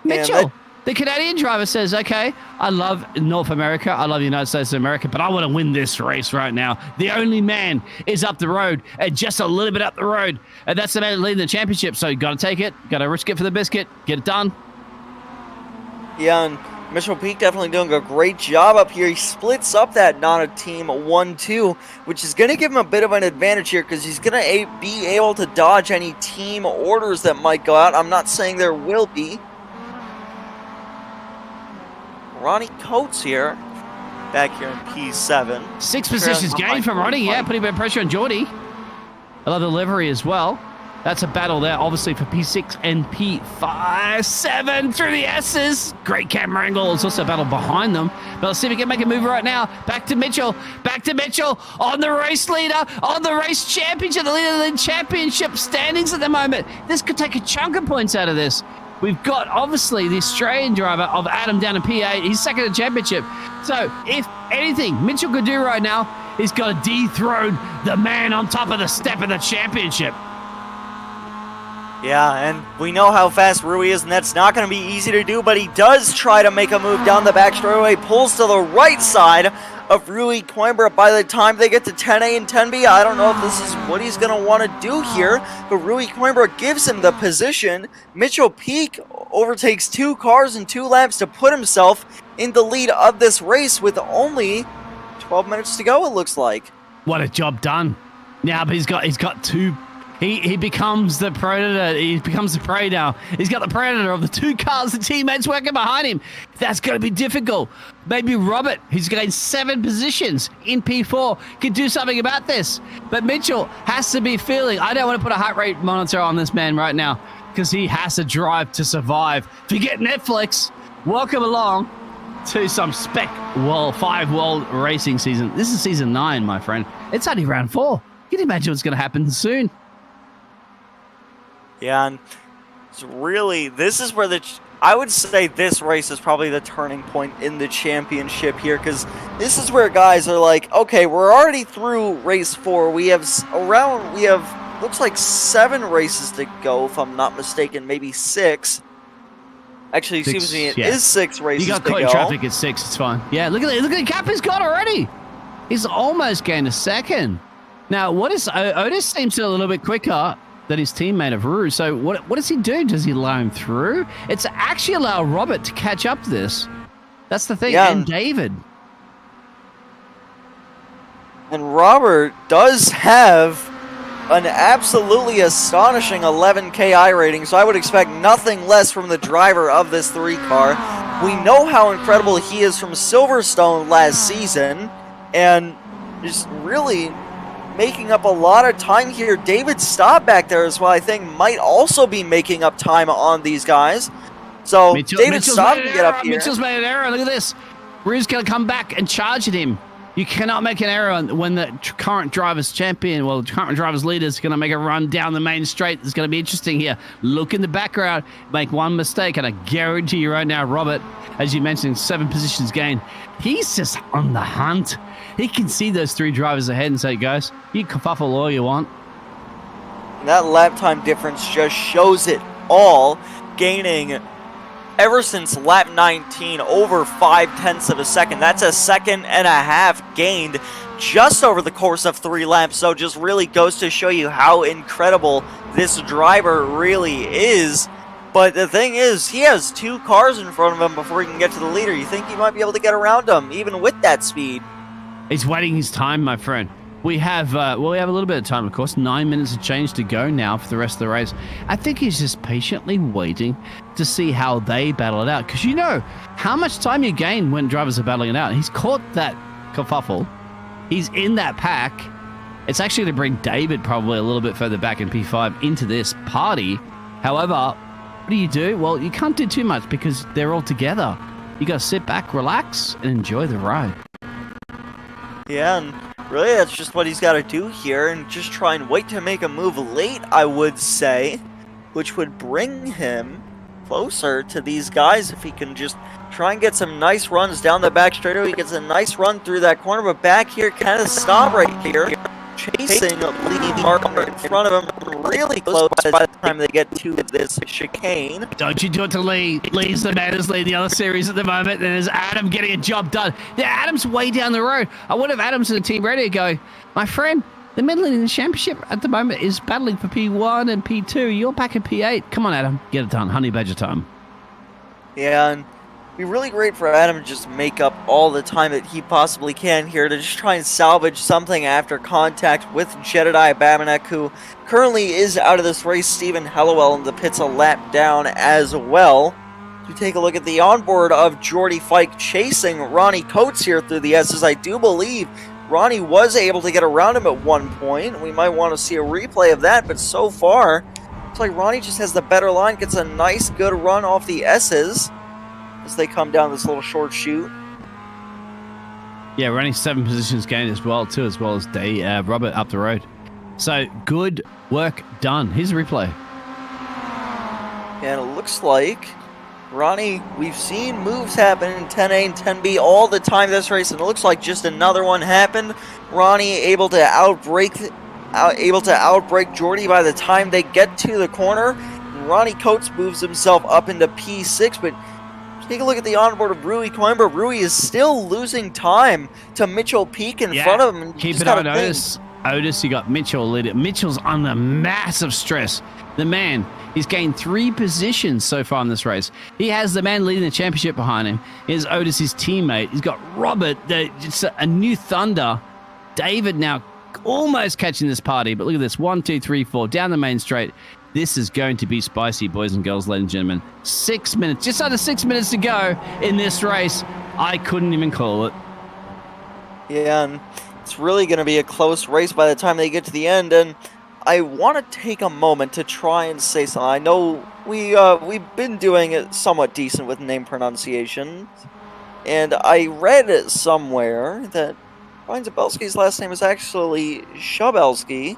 Mitchell, the Canadian driver says, okay, I love North America. I love the United States of America, but I want to win this race right now. The only man is up the road, and just a little bit up the road. And that's the man leading the championship. So you got to take it. Got to risk it for the biscuit. Get it done. Yeah, and Mitchell Peak definitely doing a great job up here. He splits up that non-team 1-2, which is going to give him a bit of an advantage here because he's going to be able to dodge any team orders that might go out. I'm not saying there will be. Ronnie Coates here, back here in P7. 6 positions gained from Ronnie, yeah, putting a bit of pressure on Geordie. I love the livery as well. That's a battle there, obviously, for P6 and P5. 7 through the S's. Great camera angle. It's also a battle behind them. But let's see if we can make a move right now. Back to Mitchell. Back to Mitchell on the race leader, on the race championship, the leader of the championship standings at the moment. This could take a chunk of points out of this. We've got, obviously, the Australian driver of Adam down in P8. He's second in the championship. So, if anything Mitchell could do right now, he's got to dethrone the man on top of the step of the championship. Yeah, and we know how fast Rui is, and that's not going to be easy to do, but he does try to make a move down the back straightaway, pulls to the right side of Rui Coimbra. By the time they get to 10A and 10B, I don't know if this is what he's going to want to do here, but Rui Coimbra gives him the position. Mitchell Peak overtakes 2 cars in 2 laps to put himself in the lead of this race with only 12 minutes to go, it looks like. What a job done. Now, but he's got 2. He becomes the predator. He becomes the prey now. He's got the predator of the 2 cars, the teammates working behind him. That's going to be difficult. Maybe Robert, who's gained 7 positions in P4, can do something about this. But Mitchell has to be feeling, I don't want to put a heart rate monitor on this man right now because he has to drive to survive. Forget Netflix. Welcome along to some Spec-5 World Racing season. This is season 9, my friend. It's only round 4. Can you imagine what's going to happen soon? Yeah, and it's really, this is where I would say this race is probably the turning point in the championship here, because this is where guys are like, okay, we're already through race 4. We have looks like 7 races to go, if I'm not mistaken, maybe 6. Actually, excuse me, it is 6 races to go. You got caught in traffic at 6, it's fine. Yeah, look at the gap he's got already. He's almost gained a second. Now, Otis seems a little bit quicker than his teammate of Rue. So what does he do? Does he allow him through? It's actually allow Robert to catch up to this. That's the thing. Yeah. And David. And Robert does have an absolutely astonishing 11 KI rating, so I would expect nothing less from the driver of this 3 car. We know how incredible he is from Silverstone last season, and just really making up a lot of time here. David Staub back there as well, I think, might also be making up time on these guys. So David Staub can get up here. Mitchell's made an error. Look at this. Rue's going to come back and charge at him. You cannot make an error when the current driver's champion, well, current driver's leader is going to make a run down the main straight. It's going to be interesting here. Look in the background, make one mistake, and I guarantee you right now, Robert, as you mentioned, 7 positions gained. He's just on the hunt. He can see those 3 drivers ahead and say, guys, you can kerfuffle all you want. And that lap time difference just shows it all, gaining ever since lap 19 over 0.5 of a second. That's a second and a half gained just over the course of 3 laps. So just really goes to show you how incredible this driver really is. But the thing is, he has 2 cars in front of him before he can get to the leader. You think he might be able to get around him, even with that speed? He's waiting his time, my friend. We have a little bit of time, of course. 9 minutes of change to go now for the rest of the race. I think he's just patiently waiting to see how they battle it out. Because you know how much time you gain when drivers are battling it out. He's caught that kerfuffle. He's in that pack. It's actually to bring David probably a little bit further back in P5 into this party. However, what do? Well, you can't do too much because they're all together. You got to sit back, relax, and enjoy the ride. Yeah, and really that's just what he's got to do here, and just try and wait to make a move late, I would say, which would bring him closer to these guys if he can just try and get some nice runs down the back straightaway. He gets a nice run through that corner, but back here, kind of stop right here. Chasing Lee Martin in front of him, really close by the time they get to this chicane. Don't you do it to Lee. Lee's the man who's leading the other series at the moment. And there's Adam getting a job done. Yeah, Adam's way down the road. I wonder if Adam's in Team Radio go, my friend, the middle in the championship at the moment is battling for P1 and P2. You're back in P8. Come on, Adam. Get it done. Honey badger time. Yeah, and it'd be really great for Adam to just make up all the time that he possibly can here to just try and salvage something after contact with Jedediah Babinek, who currently is out of this race. Stephen Hellowell in the pits a lap down as well. To take a look at the onboard of Jordy Fike chasing Ronnie Coates here through the S's, I do believe Ronnie was able to get around him at one point. We might want to see a replay of that, but so far, it's like Ronnie just has the better line, gets a nice, good run off the S's as they come down this little short chute. Yeah, running 7 positions gained as well, too, as well as Robert up the road. So, good work done. Here's a replay. And it looks like Ronnie, we've seen moves happen in 10A and 10B all the time this race, and it looks like just another one happened. Ronnie able to outbreak Jordy by the time they get to the corner. Ronnie Coates moves himself up into P6, but take a look at the onboard of Rui Coimbra. Rui is still losing time to Mitchell Peak in front of him. Keep it on Otis. Otis, you got Mitchell leading. Mitchell's under massive stress. The man, he's gained 3 positions so far in this race. He has the man leading the championship behind him. Here's Otis, his teammate. He's got Robert, just a new thunder. David now almost catching this party, but look at this. 1, 2, 3, 4, down the main straight. This is going to be spicy, boys and girls, ladies and gentlemen. 6 minutes, just under 6 minutes to go in this race. I couldn't even call it. Yeah, and it's really going to be a close race by the time they get to the end, and I want to take a moment to try and say something. I know we've been doing it somewhat decent with name pronunciation, and I read somewhere that Brian Zabelski's last name is actually Shabelski.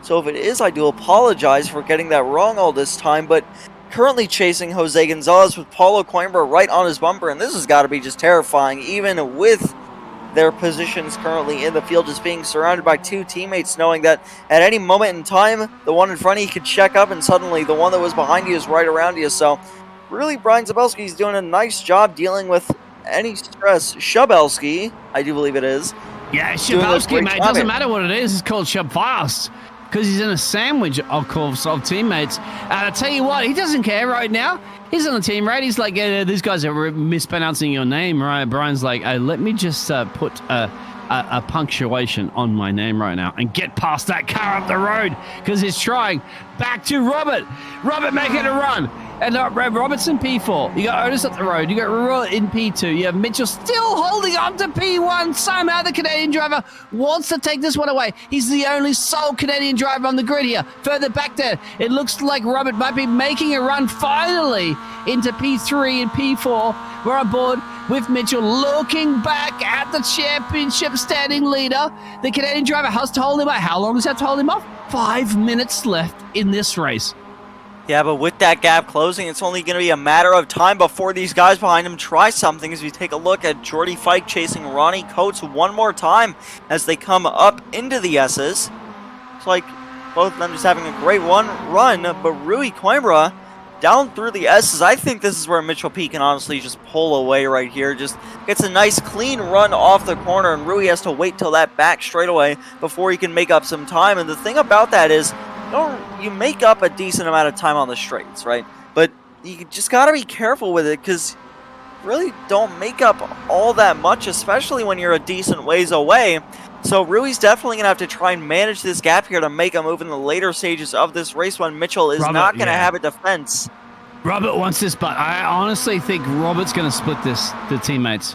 So if it is, I do apologize for getting that wrong all this time, but currently chasing Jose Gonzalez with Paulo Coimbra right on his bumper, and this has got to be just terrifying, even with their positions currently in the field, just being surrounded by 2 teammates, knowing that at any moment in time, the one in front of you could check up, and suddenly the one that was behind you is right around you. So really, Brian Zabelski is doing a nice job dealing with any stress. Shabelski, I do believe it is. Yeah, Shabelski, mate. It doesn't matter what it is. It's called Shab Fast. Because he's in a sandwich of teammates. And I tell you what, he doesn't care right now. He's on the team, right? He's like, these guys are mispronouncing your name, right? Brian's like, let me just put a punctuation on my name right now and get past that car up the road because he's trying. Back to Robert. Robert making a run. And Robertson P4. You got Otis up the road. You got Rural in P2. You have Mitchell still holding on to P1. Somehow the Canadian driver wants to take this one away. He's the only sole Canadian driver on the grid here. Further back there, it looks like Robert might be making a run finally into P3 and P4. We're on board with Mitchell looking back at the championship standing leader. The Canadian driver has to hold him off. How long does that to hold him off? 5 minutes left in this race. Yeah, but with that gap closing, it's only going to be a matter of time before these guys behind him try something. As we take a look at Jordy Fike chasing Ronnie Coates one more time as they come up into the S's. It's like both of them just having a great run, but Rui Coimbra down through the S's. I think this is where Mitchell P can honestly just pull away right here. Just gets a nice clean run off the corner, and Rui has to wait till that back straightaway before he can make up some time. And the thing about that is, you make up a decent amount of time on the straights, right? But you just got to be careful with it because you really don't make up all that much, especially when you're a decent ways away. So Rui's definitely going to have to try and manage this gap here to make a move in the later stages of this race when Mitchell is not going to have a defense. Robert wants this, but I honestly think Robert's going to split this, the teammates.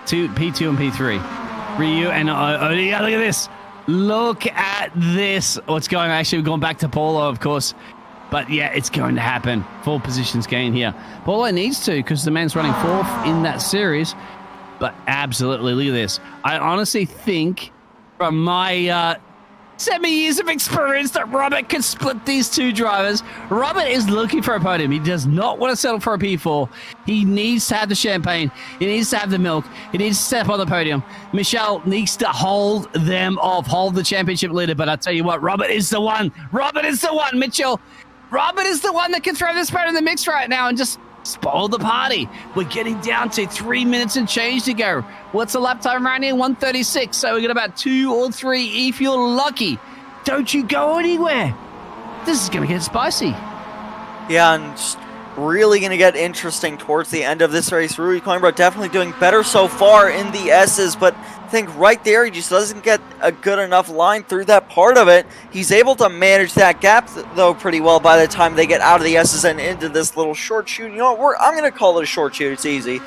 P2 and P3. Ryu and yeah, look at this. Look at this. What's going on? Actually, we're going back to Paulo, of course. But yeah, it's going to happen. 4 positions gain here. Paulo needs to because the man's running 4th in that series. But absolutely, look at this. I honestly think from my 7 years of experience that Robert can split these two drivers. Robert is looking for a podium. He does not want to settle for a P4. He needs to have the champagne. He needs to have the milk. He needs to step on the podium. Michelle needs to hold them off, hold the championship leader. But I tell you what, Robert is the one. Robert is the one, Mitchell. Robert is the one that can throw this boat in the mix right now and just spoil the party. We're getting down to 3 minutes and change to go. What's the lap time right here? 1:36. So we got about 2 or 3 if you're lucky. Don't you go anywhere. This is going to get spicy. Yeah, and just really going to get interesting towards the end of this race. Rui Coimbra definitely doing better so far in the S's, but I think right there he just doesn't get a good enough line through that part of it. He's able to manage that gap, though, pretty well by the time they get out of the S's and into this little short shoot. You know what? I'm going to call it a short shoot. It's easy.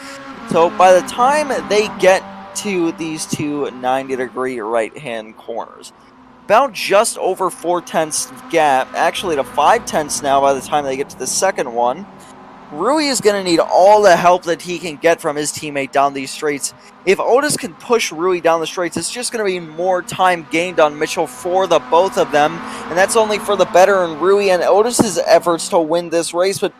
So by the time they get to these two 90-degree right-hand corners, about just over 4/10 gap, actually to 5/10 now by the time they get to the second one. Rui is going to need all the help that he can get from his teammate down these straights. If Otis can push Rui down the straights, it's just going to be more time gained on Mitchell for the both of them, and that's only for the better in Rui and Otis's efforts to win this race. But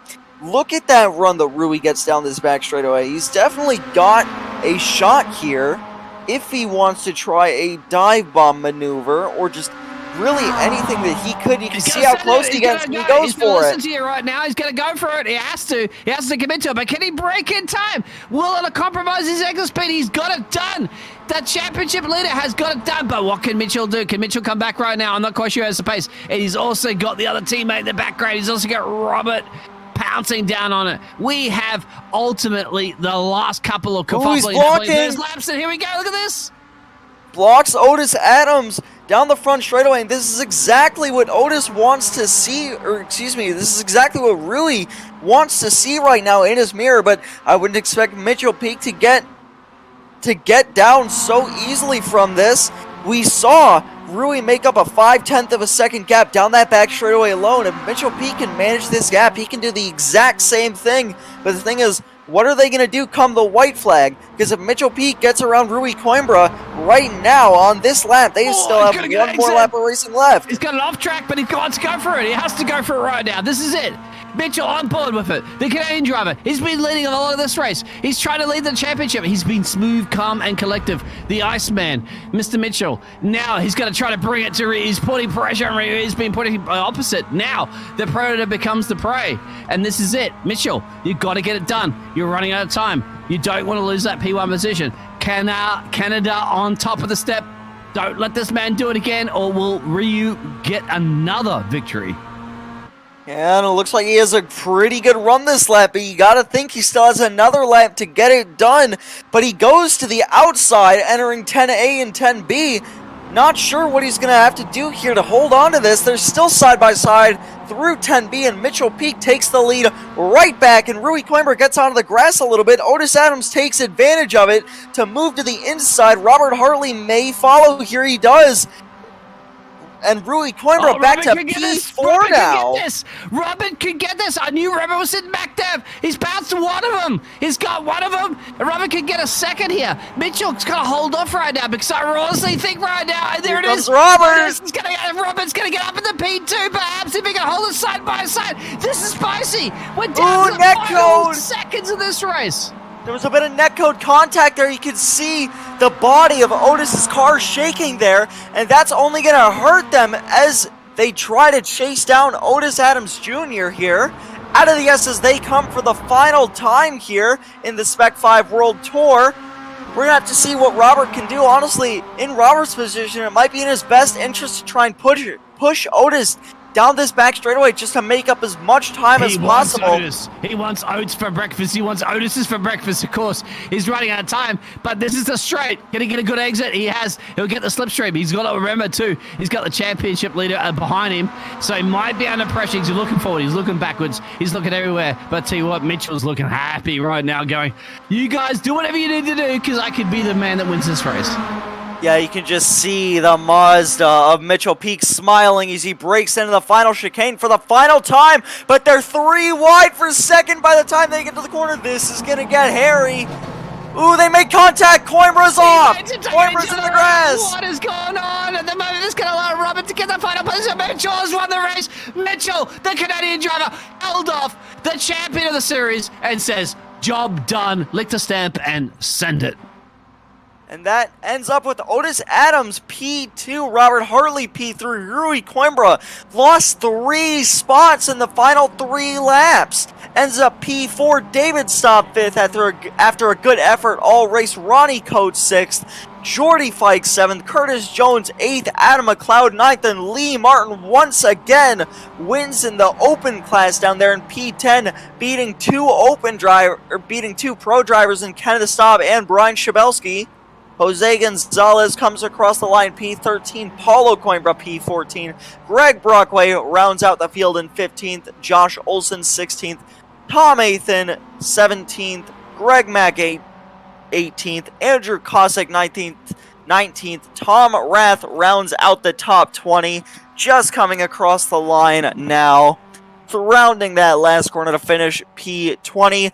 look at that run that Rui gets down this back straightaway. He's definitely got a shot here if he wants to try a dive bomb maneuver or just really anything that he could. You can see how close he gets when he goes for it. Listen to you right now. He's going to go for it. He has to. He has to commit to it. But can he break in time? Will it compromise his exit speed? He's got it done. That championship leader has got it done. But what can Mitchell do? Can Mitchell come back right now? I'm not quite sure he has the pace. And he's also got the other teammate in the background. He's also got Robert pouncing down on it. We have ultimately the last couple of laps. And here we go. Look at this. Blocks Otis Adams down the front straightaway, and this is exactly what Otis wants to see, or excuse me, this is exactly what Rui wants to see right now in his mirror, but I wouldn't expect Mitchell Peak to get down so easily from this. We saw Rui make up a 5/10 of a second gap down that back straightaway alone. If Mitchell Peak can manage this gap, he can do the exact same thing, but the thing is, what are they going to do come the white flag? Because if Mitchell Peak gets around Rui Coimbra right now on this lap, they still have one more lap of racing left. He's got it off track, but he's got to go for it. He has to go for it right now. This is it. Mitchell on board with it. The Canadian driver. He's been leading a lot of this race. He's trying to lead the championship. He's been smooth, calm, and collective. The Iceman, Mr. Mitchell. Now he's going to try to bring it to Rui. He's putting pressure on Rui. He's been putting opposite. Now the predator becomes the prey. And this is it. Mitchell, you've got to get it done. You're running out of time. You don't want to lose that P1 position. Canada on top of the step. Don't let this man do it again, or will Ryu get another victory? And it looks like he has a pretty good run this lap, but you gotta think he still has another lap to get it done. But he goes to the outside, entering 10A and 10B. Not sure what he's gonna have to do here to hold on to this. They're still side by side through 10B, and Mitchell Peak takes the lead right back, and Rui Coimbra gets onto the grass a little bit. Otis Adams takes advantage of it to move to the inside. Robert Hartley may follow. Here he does. And Rui Coimbra back to P4 now. Robert can get this. I knew Robert was sitting back there. He's bounced one of them. He's got one of them. And Robert can get a second here. Mitchell's got to hold off right now because I honestly think right now, there it is. Robert's going to get up in the P2 perhaps if he can hold it side by side. This is spicy. We're down to the final seconds of this race. There was a bit of netcode contact there. You could see the body of Otis's car shaking there, and that's only going to hurt them as they try to chase down Otis Adams Jr. here. Out of the S's, they come for the final time here in the Spec-5 World Tour. We're going to have to see what Robert can do. Honestly, in Robert's position, it might be in his best interest to try and push Otis down this back straightaway just to make up as much time as possible. He wants oats for breakfast. He wants Otis's for breakfast, of course. He's running out of time, but this is the straight. Can he get a good exit? He'll get the slipstream. He's got to remember, too, he's got the championship leader behind him, so he might be under pressure. He's looking forward. He's looking backwards. He's looking everywhere. But I tell you what, Mitchell's looking happy right now, going, you guys do whatever you need to do because I could be the man that wins this race. Yeah, you can just see the Mazda of Mitchell Peak smiling as he breaks into the final chicane for the final time, but they're 3 wide for second by the time they get to the corner. This is going to get hairy. Ooh, they make contact. Coimbra's off. Coimbra's in the grass. What is going on at the moment? It's going to allow Robert Spencer Mitchell has won the race. Mitchell, the Canadian driver, held off the champion of the series and says, job done. Lick the stamp and send it. And that ends up with Otis Adams, P2, Robert Hartley, P3, Rui Coimbra lost 3 spots in the final 3 laps. Ends up P4, David stopped 5th after a good effort all race. Ronnie Coates 6th, Jordy Fike 7th, Curtis Jones 8th, Adam McLeod 9th, and Lee Martin once again wins in the open class down there in P10, beating 2 pro drivers in Kenneth Staub and Brian Schabelsky. Jose Gonzalez comes across the line, P13. Paulo Coimbra, P14. Greg Brockway rounds out the field in 15th. Josh Olson, 16th. Tom Athan, 17th. Greg Mack, 18th. Andrew Kosick, 19th. Tom Rath rounds out the top 20. Just coming across the line now. Rounding that last corner to finish, P20.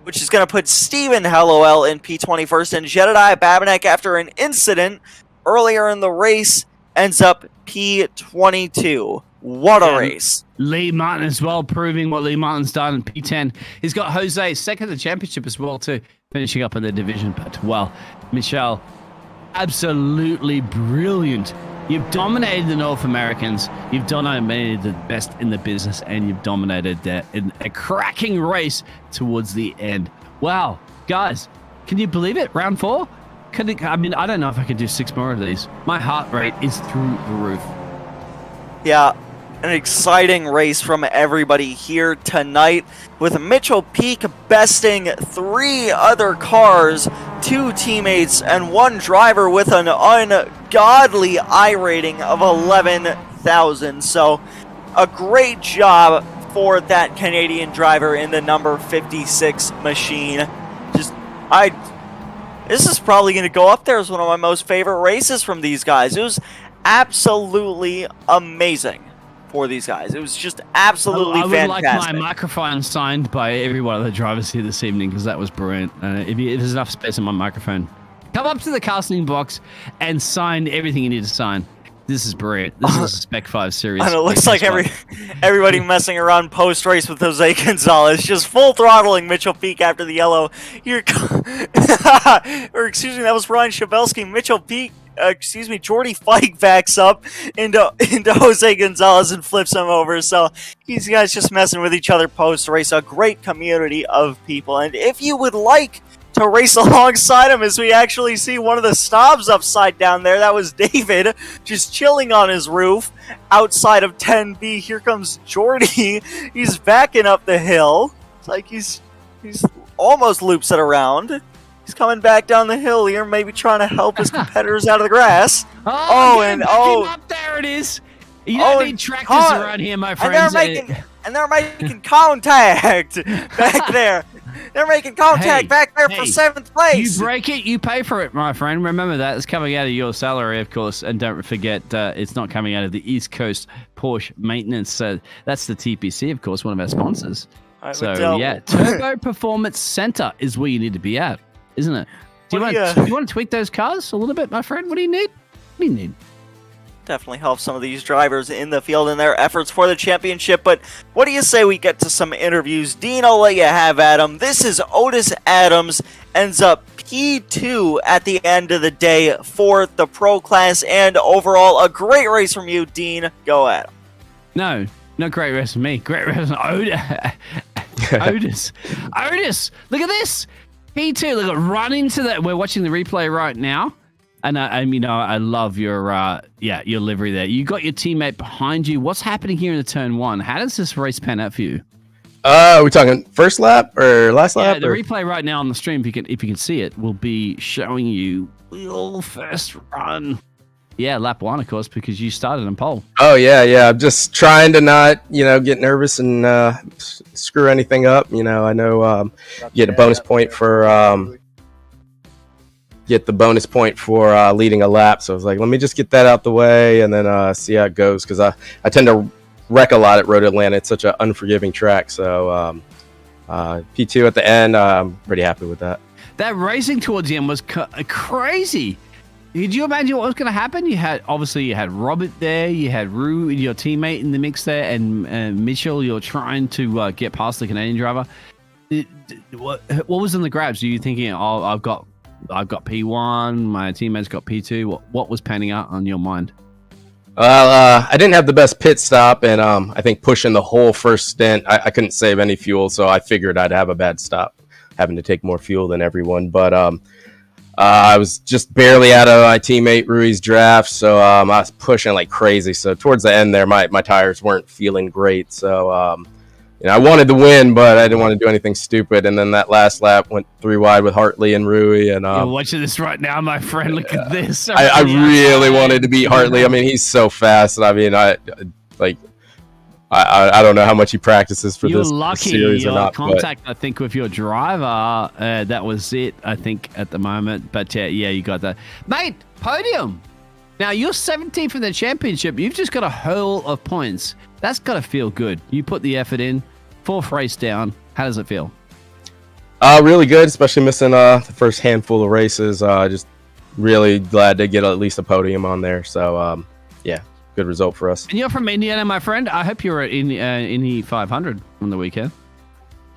Which is going to put Stephen Hallowell in P21st, and Jedediah Babinek, after an incident earlier in the race, ends up P22. What a race. Lee Martin as well, proving what Lee Martin's done in P10. He's got Jose second in the championship as well, too, finishing up in the division. But, well, Michelle, absolutely brilliant. You've dominated the North Americans. You've dominated the best in the business, and you've dominated in a cracking race towards the end. Wow, guys, can you believe it? Round 4? I don't know if I could do 6 more of these. My heart rate is through the roof. Yeah, an exciting race from everybody here tonight, with Mitchell Peak besting 3 other cars, 2 teammates, and 1 driver with an ungodly I rating of 11,000. So, a great job for that Canadian driver in the number 56 machine. This is probably going to go up there as one of my most favorite races from these guys. It was absolutely amazing for these guys. It was just absolutely fantastic. I would like my microphone signed by every one of the drivers here this evening, because that was brilliant. If there's enough space on my microphone, come up to the casting box and sign everything you need to sign. This is brilliant. This is a Spec-5 series. And it looks like everybody messing around post-race with Jose Gonzalez, just full throttling Mitchell Peak after the yellow. Or excuse me, that was Brian Schabelsky. Mitchell Peak, Jordy Fike backs up into Jose Gonzalez and flips him over. So these guys just messing with each other post-race. A great community of people. And if you would like to race alongside him, as we actually see one of the Staubs upside down there. That was David just chilling on his roof outside of 10B. Here comes Jordy. He's backing up the hill. It's like he's almost loops it around. He's coming back down the hill here, maybe trying to help his competitors out of the grass. There it is. You don't need tractors around here, my friends. And they're making contact back there. They're making contact back there for 7th place. You break it, you pay for it, my friend. Remember that. It's coming out of your salary, of course. And don't forget, it's not coming out of the East Coast Porsche Maintenance. So that's the TPC, of course, one of our sponsors. Turbo Performance Center is where you need to be at, isn't it? Do you want to tweak those cars a little bit, my friend? What do you need? What do you need? Definitely help some of these drivers in the field in their efforts for the championship. But what do you say we get to some interviews? Dean, I'll let you have Adam. This is Otis Adams, ends up P2 at the end of the day for the pro class, and overall a great race from you, Dean. Go Adam. No great race from me. Great race from Otis. Otis, look at this. P2, look at run into that. We're watching the replay right now. And I love your livery there. You got your teammate behind you. What's happening here in the turn 1? How does this race pan out for you? Are we talking first lap or last lap? Yeah, the replay right now on the stream, if you can see it, will be showing you your first run. Yeah, lap 1, of course, because you started in pole. Oh yeah. I'm just trying to not, get nervous and screw anything up. I know get a bonus point for. Get the bonus point for leading a lap, so I was like, let me just get that out the way and then see how it goes, because I tend to wreck a lot at Road Atlanta. It's such an unforgiving track, so P2 at the end, I'm pretty happy with that. That racing towards the end was crazy. Did you imagine what was going to happen? You had Robert there, you had Rue, your teammate in the mix there, and Mitchell. You're trying to get past the Canadian driver. What was in the grabs? Are you thinking, oh, I've got P1, my teammates got P2? What was panning out on your mind? Well, I didn't have the best pit stop, and I think pushing the whole first stint, I couldn't save any fuel, so I figured I'd have a bad stop, having to take more fuel than everyone. But I was just barely out of my teammate Rui's draft, so I was pushing like crazy. So towards the end there, my tires weren't feeling great. So I wanted to win, but I didn't want to do anything stupid. And then that last lap went 3 wide with Hartley and Rui. And you're watching this right now, my friend. Look at this. I really wanted to beat Hartley. I mean, he's so fast. I mean, I don't know how much he practices for You're this lucky. series Your or not. Contact, I think, with your driver. That was it, I think, at the moment. But yeah, you got that, mate. Podium. Now you're 17th in the championship. You've just got a hurl of points. That's got to feel good. You put the effort in. 4th race down. How does it feel? Really good, especially missing the first handful of races. Just really glad to get at least a podium on there. So yeah, good result for us. And you're from Indiana, my friend. I hope you were at Indy 500 on the weekend.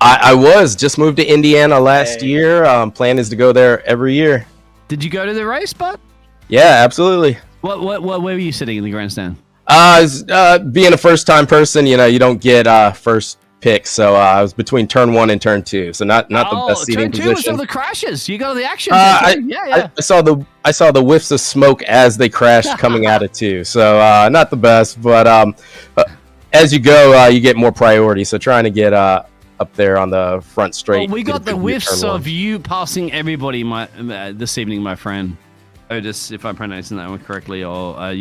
I was just moved to Indiana last year. Plan is to go there every year. Did you go to the race, bud? Yeah, absolutely. Where were you sitting in the grandstand? Being a first-time person, you don't get first pick. So I was between turn 1 and turn 2. So not the best seating position. Turn 2 was all the crashes. You got the action. Yeah. I saw the whiffs of smoke as they crashed coming out of 2. So not the best, but as you go, you get more priority. So trying to get up there on the front straight. Well, we got the whiffs of you passing everybody this evening, my friend. Otis, if I'm pronouncing that one correctly, or I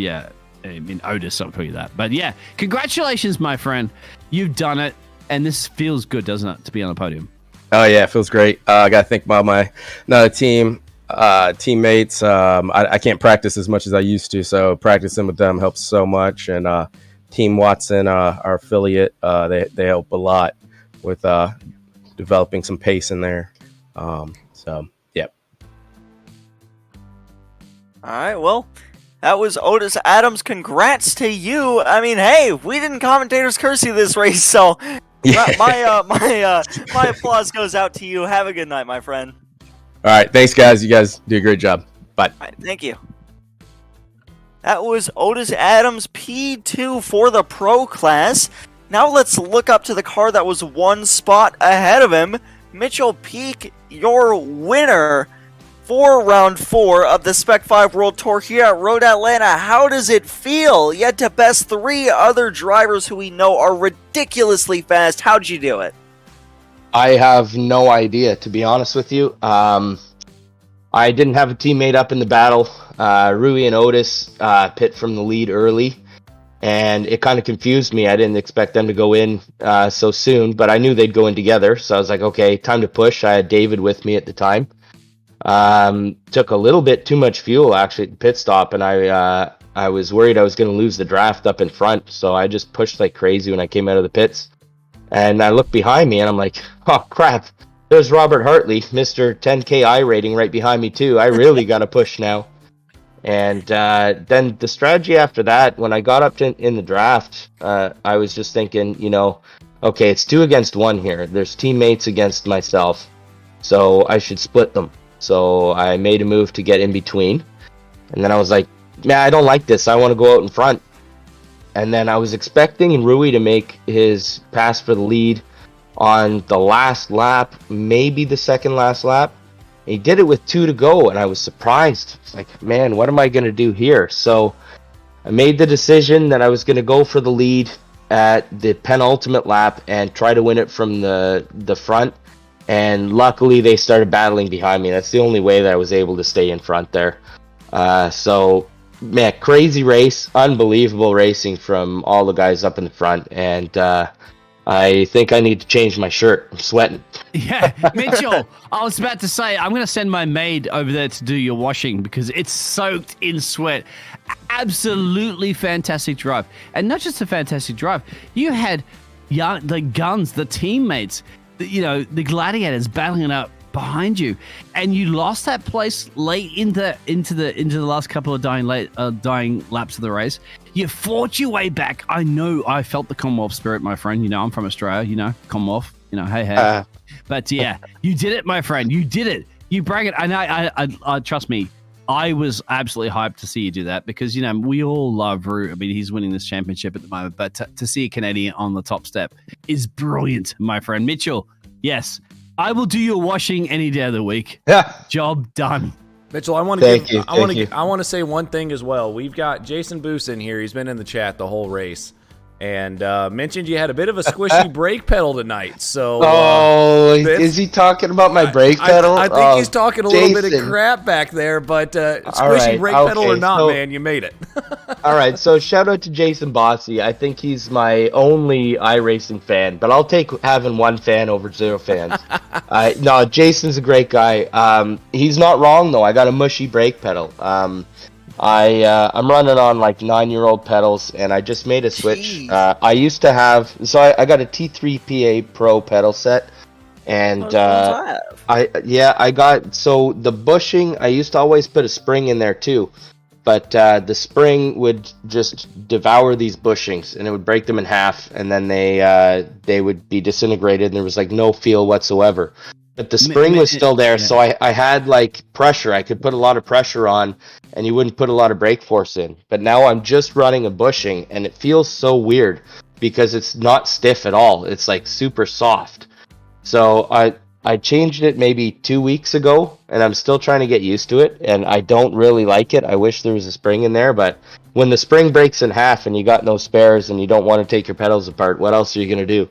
mean Otis, I'll tell you that. But yeah, congratulations, my friend. You've done it, and this feels good, doesn't it, to be on the podium? Oh yeah, it feels great. I got to think about my teammates. I can't practice as much as I used to, so practicing with them helps so much. And Team Watson, our affiliate, they help a lot with developing some pace in there. So yeah. All right, well, that was Otis Adams. Congrats to you. I mean, hey, we didn't commentator's courtesy this race, so my applause goes out to you. Have a good night, my friend. All right, thanks, guys. You guys do a great job. Bye. All right, thank you. That was Otis Adams, P2 for the pro class. Now let's look up to the car that was 1 spot ahead of him. Mitchell Peak, your winner for round 4 of the Spec-5 World Tour here at Road Atlanta. How does it feel? You had to best 3 other drivers who we know are ridiculously fast. How'd you do it? I have no idea, to be honest with you. I didn't have a teammate up in the battle. Rui and Otis pit from the lead early, and it kind of confused me. I didn't expect them to go in so soon, but I knew they'd go in together, so I was like, okay, time to push. I had David with me at the time. Took a little bit too much fuel actually at the pit stop, and I was worried I was going to lose the draft up in front, so I just pushed like crazy when I came out of the pits. And I looked behind me and I'm like, oh crap, there's Robert Hartley, Mr. 10K I rating right behind me too. I really got to push now. And then the strategy after that, when I got up in the draft, I was just thinking, okay, it's 2 against 1 here. There's teammates against myself, so I should split them. So I made a move to get in between. And then I was like, man, I don't like this. I want to go out in front. And then I was expecting Rui to make his pass for the lead on the last lap, maybe the second last lap. He did it with 2 to go, and I was surprised. It's like, man, what am I going to do here? So I made the decision that I was going to go for the lead at the penultimate lap and try to win it from the front. And luckily, they started battling behind me. That's the only way that I was able to stay in front there. So, man, crazy race. Unbelievable racing from all the guys up in the front. And I think I need to change my shirt. I'm sweating. Yeah, Mitchell, I was about to say, I'm going to send my maid over there to do your washing because it's soaked in sweat. Absolutely fantastic drive. And not just a fantastic drive. You had the guns, the teammates, the gladiators battling it up behind you, and you lost that place late into the last couple of dying laps of the race. You fought your way back. I know. I felt the Commonwealth spirit, my friend. You know, I'm from Australia. You know, Commonwealth. You know, hey. But yeah, you did it, my friend. You did it. You bring it. And I trust me. I was absolutely hyped to see you do that because, you know, we all love Rue. I mean, he's winning this championship at the moment, but to see a Canadian on the top step is brilliant, my friend. Mitchell, yes, I will do your washing any day of the week. Yeah. Job done. Mitchell, I want to say one thing as well. We've got Jason Boos in here. He's been in the chat the whole race. And mentioned you had a bit of a squishy brake pedal tonight. So, is he talking about my brake pedal? I think he's talking a little bit of crap back there, but squishy brake pedal or not, man, you made it. All right, so shout out to Jason Bossy. I think he's my only iRacing fan, but I'll take having one fan over 0 fans. No, Jason's a great guy. He's not wrong, though. I got a mushy brake pedal. I'm running on like 9-year-old pedals, and I just made a switch. I used to have, I got a T3 PA Pro pedal set, and I got, so the bushing, I used to always put a spring in there too, but the spring would just devour these bushings, and it would break them in half, and then they would be disintegrated, and there was like no feel whatsoever. But the spring was still there, so I had like pressure. I could put a lot of pressure on, and you wouldn't put a lot of brake force in. But now I'm just running a bushing, and it feels so weird because it's not stiff at all. It's like super soft. So I changed it maybe 2 weeks ago, and I'm still trying to get used to it, and I don't really like it. I wish there was a spring in there, but when the spring breaks in half and you got no spares and you don't want to take your pedals apart, what else are you going to do?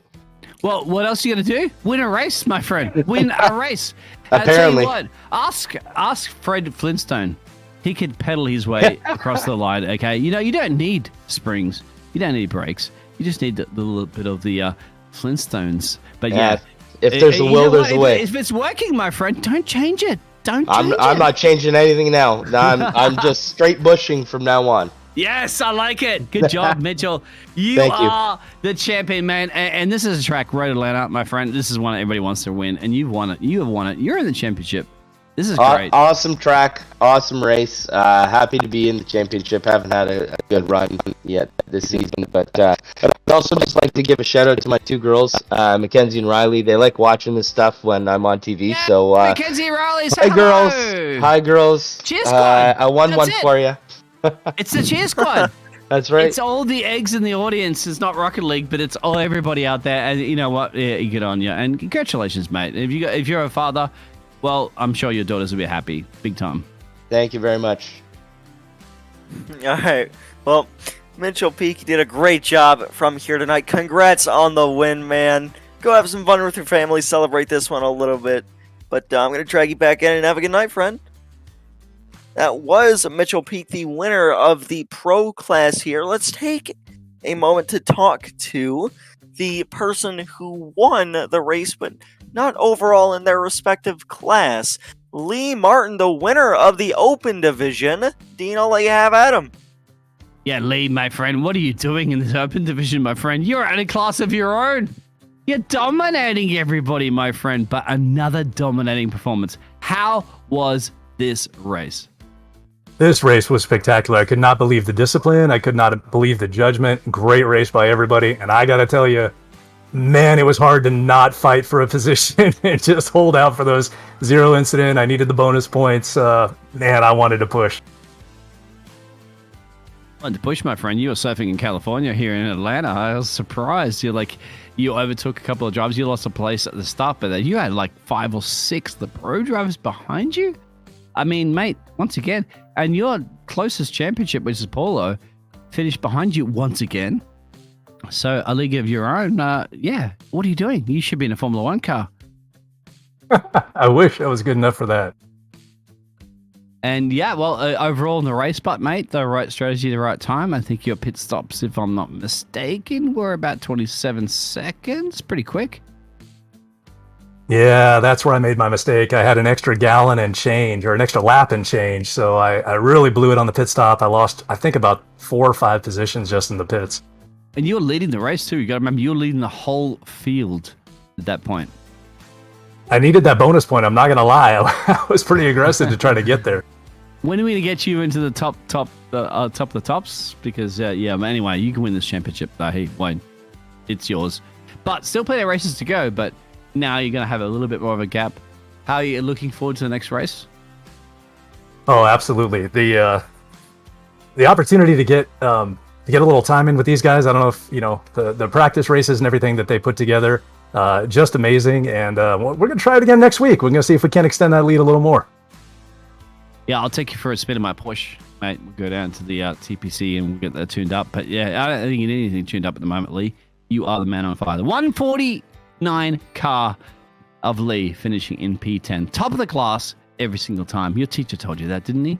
Well, what else are you going to do? Win a race, my friend. Win a race. Apparently. I'll tell you what, ask Fred Flintstone. He could pedal his way across the line, okay? You know, you don't need springs. You don't need brakes. You just need the little bit of the Flintstones. But yeah. If there's a will, there's a way. If it's working, my friend, don't change it. I'm not changing anything now. I'm just straight bushing from now on. Yes, I like it. Good job, Mitchell. You are the champion, man. And this is a track, Road Atlanta, my friend. This is one everybody wants to win, and you've won it. You have won it. You're in the championship. This is great. Awesome track, awesome race. Happy to be in the championship. Haven't had a good run yet this season, but I'd also just like to give a shout out to my 2 girls, Mackenzie and Riley. They like watching this stuff when I'm on TV. Yeah, so Mackenzie and Riley, say Hi girls. Cheers, squad. I won one for you. It's the cheer squad. That's right. It's all the eggs in the audience. It's not Rocket League, but it's all everybody out there. And you know what? Yeah, you get on you. And congratulations, mate. If you're a father, well, I'm sure your daughters will be happy, big time. Thank you very much. All right. Well, Mitchell Peak did a great job from here tonight. Congrats on the win, man. Go have some fun with your family. Celebrate this one a little bit. But I'm going to drag you back in and have a good night, friend. That was Mitchell Peak, the winner of the pro class here. Let's take a moment to talk to the person who won the race, but not overall in their respective class. Lee Martin, the winner of the Open Division. Dean, I'll let you have at him. Yeah, Lee, my friend, what are you doing in this Open Division, my friend? You're in a class of your own. You're dominating everybody, my friend, but another dominating performance. How was this race? This race was spectacular. I could not believe the discipline. I could not believe the judgment. Great race by everybody. And I got to tell you, man, it was hard to not fight for a position and just hold out for those 0 incident. I needed the bonus points. Man, I wanted to push. To push, my friend. You were surfing in California, here in Atlanta. I was surprised. You overtook a couple of drivers. You lost a place at the start, but you had like 5 or 6 the pro drivers behind you. I mean, mate, once again, and your closest championship, which is Polo, finished behind you once again. So a league of your own. Yeah, what are you doing? You should be in a Formula One car. I wish I was good enough for that. And yeah, well, overall in the race, but mate, the right strategy, the right time. I think your pit stops, if I'm not mistaken, were about 27 seconds. Pretty quick. Yeah, that's where I made my mistake. I had an extra gallon and change, or an extra lap and change, so I really blew it on the pit stop. I lost, I think, about 4 or 5 positions just in the pits. And you were leading the race too. You got to remember, you were leading the whole field at that point. I needed that bonus point. I'm not gonna lie. I was pretty aggressive to try to get there. When are we gonna get you into the top of the tops? Because anyway, you can win this championship. Hey, Wayne, it's yours. But still plenty of races to go. But now you're gonna have a little bit more of a gap. How are you looking forward to the next race? Oh, absolutely. The opportunity to get a little time in with these guys. I don't know if you know the practice races and everything that they put together. Just amazing. And we're gonna try it again next week. We're gonna see if we can extend that lead a little more. Yeah, I'll take you for a spin in my Porsche, mate. We'll go down to the TPC and we'll get that tuned up. But yeah, I don't think you need anything tuned up at the moment, Lee. You are the man on fire. The 149 car of Lee finishing in P10. Top of the class every single time. Your teacher told you that, didn't he?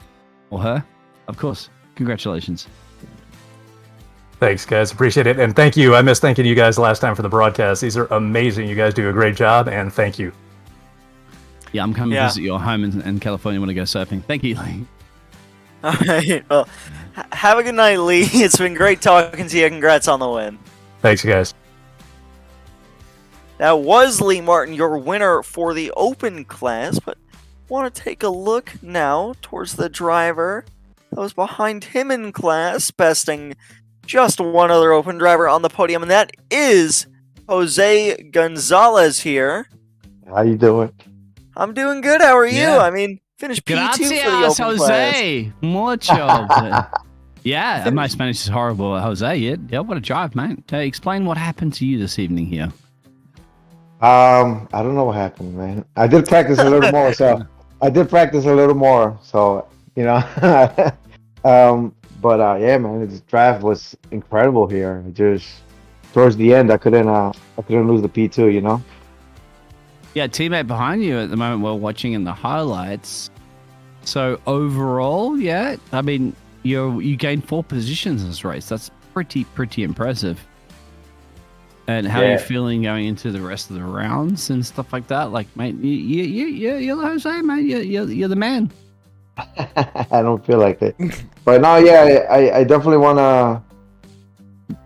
Or her? Of course. Congratulations. Thanks, guys. Appreciate it. And thank you. I missed thanking you guys last time for the broadcast. These are amazing. You guys do a great job, and thank you. Yeah, I'm coming to visit your home in California when I go surfing. Thank you, Lee. All right. Well, have a good night, Lee. It's been great talking to you. Congrats on the win. Thanks, guys. That was Lee Martin, your winner for the Open class, but want to take a look now towards the driver that was behind him in class, besting just one other Open driver on the podium, and that is Jose Gonzalez here. How you doing? I'm doing good. How are you? Yeah. I mean, finished P2 for the Gracias, Open Jose. Mucho. Yeah, my Spanish is horrible. Jose, yeah, what a drive, mate. Explain what happened to you this evening here. I don't know what happened, man. I did practice a little more, so you know. Yeah, man, this drive was incredible here. Just towards the end, I couldn't lose the P2, you know. Yeah, teammate behind you at the moment we're watching in the highlights. So overall, yeah, I mean, you gained 4 positions in this race. That's pretty impressive. And how are you feeling going into the rest of the rounds and stuff like that? Like, mate, you're Jose, mate. You're the man. I don't feel like it, but no, yeah, I definitely want to,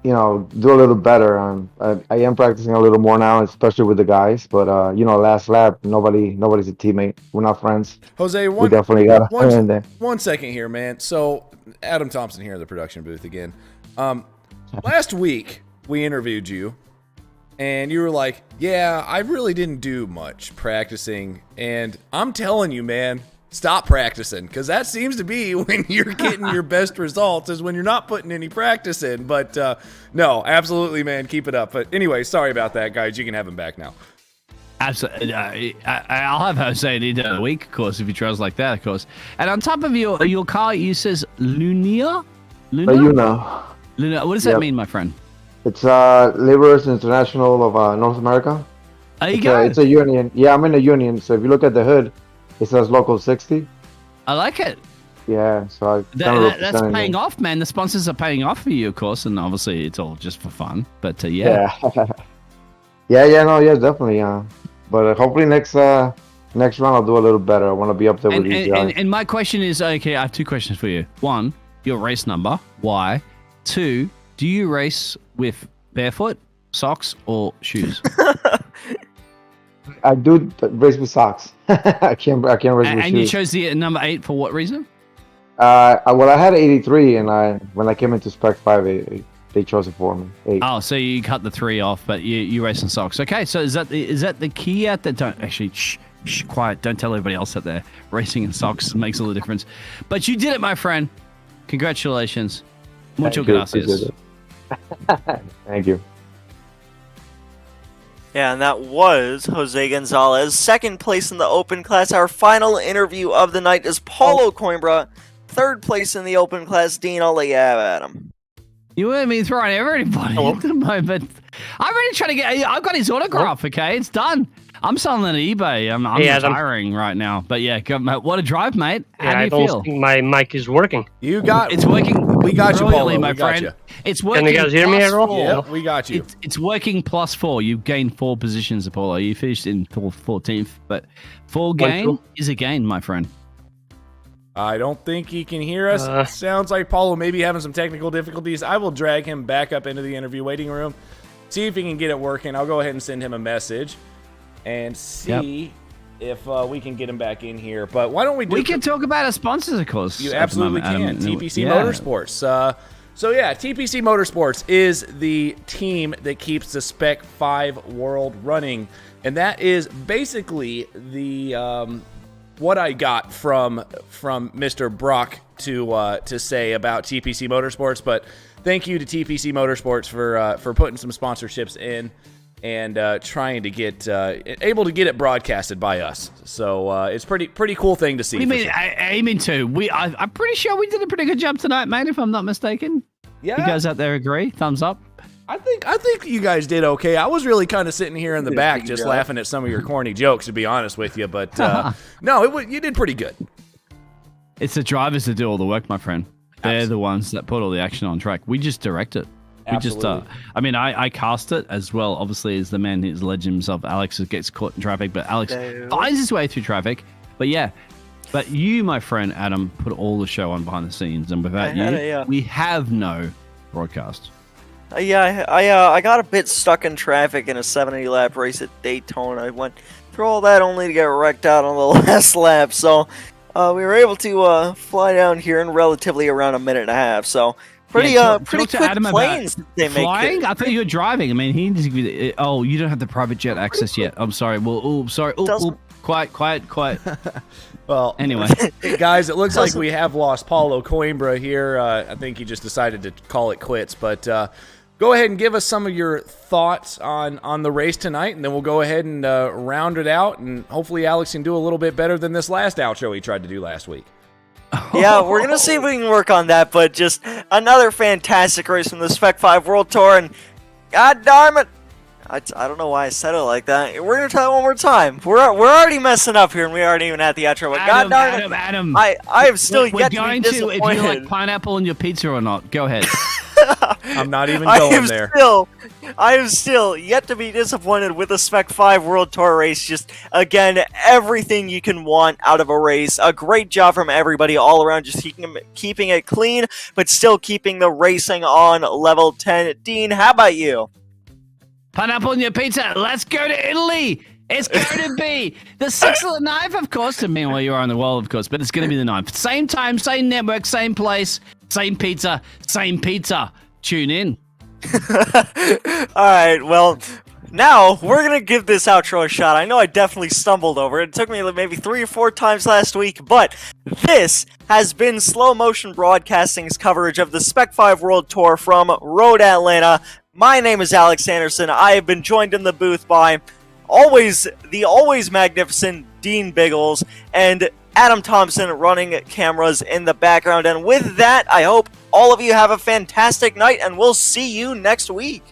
you know, do a little better. I am practicing a little more now, especially with the guys. But you know, last lap, nobody's a teammate. We're not friends. Jose, we definitely got one second here, man. So Adam Thompson here in the production booth again. Last week we interviewed you, and you were like, "Yeah, I really didn't do much practicing," and I'm telling you, man. Stop practicing, because that seems to be when you're getting your best results is when you're not putting any practice in. But no, absolutely, man, keep it up. But anyway, sorry about that, guys. You can have him back now. Absolutely. I'll have Jose any day of the week, of course, if he tries like that, of course. And on top of your car, you says Luna? Luna. What does that mean, my friend? It's Laborers International of North America. There you go. It's a union. Yeah, I'm in a union. So if you look at the hood, it says Local 60. I like it. Yeah, so that's paying off, man. The sponsors are paying off for you, of course, and obviously it's all just for fun. But yeah. Definitely. But hopefully next round I'll do a little better. I want to be up there with these guys. And my question is, okay, I have 2 questions for you. 1, your race number. Why? 2, do you race with barefoot, socks, or shoes? I do race with socks. I can't race with shoes. And you chose the number 8 for what reason? I had 83, and when I came into Spec-5, they chose it for me. 8. Oh, so you cut the 3 off, but you race in socks. Okay, so is that the key out there? Don't actually quiet. Don't tell everybody else out there. Racing in socks makes all the difference. But you did it, my friend. Congratulations. Mucho gracias. Thank you. Yeah, and that was Jose Gonzalez. 2nd place in the Open class. Our final interview of the night is Paulo Coimbra. 3rd place in the Open class. Dean, I'll let you have at him. You weren't me throwing everybody at the moment. I'm really trying to get. I've got his autograph. Okay, it's done. I'm selling it at eBay. I'm retiring right now. But yeah, what a drive, mate. How do you feel? I don't think my mic is working. It's working. We got you, Paulo. My friend. You. It's working. Can you guys hear me at all? Yeah, we got you. It's working +4. You've gained 4 positions, Apollo. You finished in 14th, but 4 gain is a gain, my friend. I don't think he can hear us. Sounds like Paulo may be having some technical difficulties. I will drag him back up into the interview waiting room, see if he can get it working. I'll go ahead and send him a message. and see if we can get him back in here. But why don't we do... We can talk about our sponsors, of course. You absolutely can. TPC Motorsports. So yeah, TPC Motorsports is the team that keeps the Spec-5 World running, and that is basically the what I got from Mr. Brock to say about TPC Motorsports. But thank you to TPC Motorsports for putting some sponsorships in and trying to get able to get it broadcasted by us. So it's pretty cool thing to see. What do you mean aiming to? I'm pretty sure we did a pretty good job tonight, mate, if I'm not mistaken. Yeah. You guys out there agree? Thumbs up. I think you guys did okay. I was really kind of sitting here in the back just laughing at some of your corny jokes, to be honest with you. But no, you did pretty good. It's the drivers that do all the work, my friend. They're the ones that put all the action on track. We just direct it. Absolutely. I cast it as well, obviously, as the man who's legend himself. Alex gets caught in traffic, but Alex finds his way through traffic. But yeah, but you, my friend Adam, put all the show on behind the scenes, and without you, we have no broadcast. I got a bit stuck in traffic in a 70-lap race at Daytona. I went through all that only to get wrecked out on the last lap. So we were able to fly down here in relatively around a minute and a half. So pretty quick planes they make. Flying? I thought you were driving. I mean, he didn't give you the, you don't have the private jet access yet. I'm sorry. Well, sorry. Quiet. Well, anyway, guys, it looks like we have lost Paulo Coimbra here. I think he just decided to call it quits. But go ahead and give us some of your thoughts on the race tonight, and then we'll go ahead and round it out. And hopefully Alex can do a little bit better than this last outro he tried to do last week. Yeah, we're going to see if we can work on that. But just another fantastic race from the Spec-5 World Tour. And God darn it, I don't know why I said it like that. We're going to try it one more time. We're already messing up here, and we aren't even at the outro. But God darn it, Adam, I have still yet to be disappointed. If you like pineapple in your pizza or not, go ahead. I'm not even going there. I am still yet to be disappointed with the Spec-5 World Tour race. Just, again, everything you can want out of a race. A great job from everybody all around, just keeping it clean, but still keeping the racing on level 10. Dean, how about you? Pineapple in your pizza. Let's go to Italy. It's going to be the 6th or the 9th, of course. I mean, well, you are on the world, of course, but it's going to be the 9th. Same time, same network, same place, same pizza, same pizza. Tune in. Alright, well, now we're going to give this outro a shot. I know I definitely stumbled over it. It took me maybe 3 or 4 times last week, but this has been Slow Motion Broadcasting's coverage of the Spec-5 World Tour from Road Atlanta. My name is Alex Andersen. I have been joined in the booth by the always magnificent Dean Biggles and Adam Thompson running cameras in the background. And with that, I hope all of you have a fantastic night, and we'll see you next week.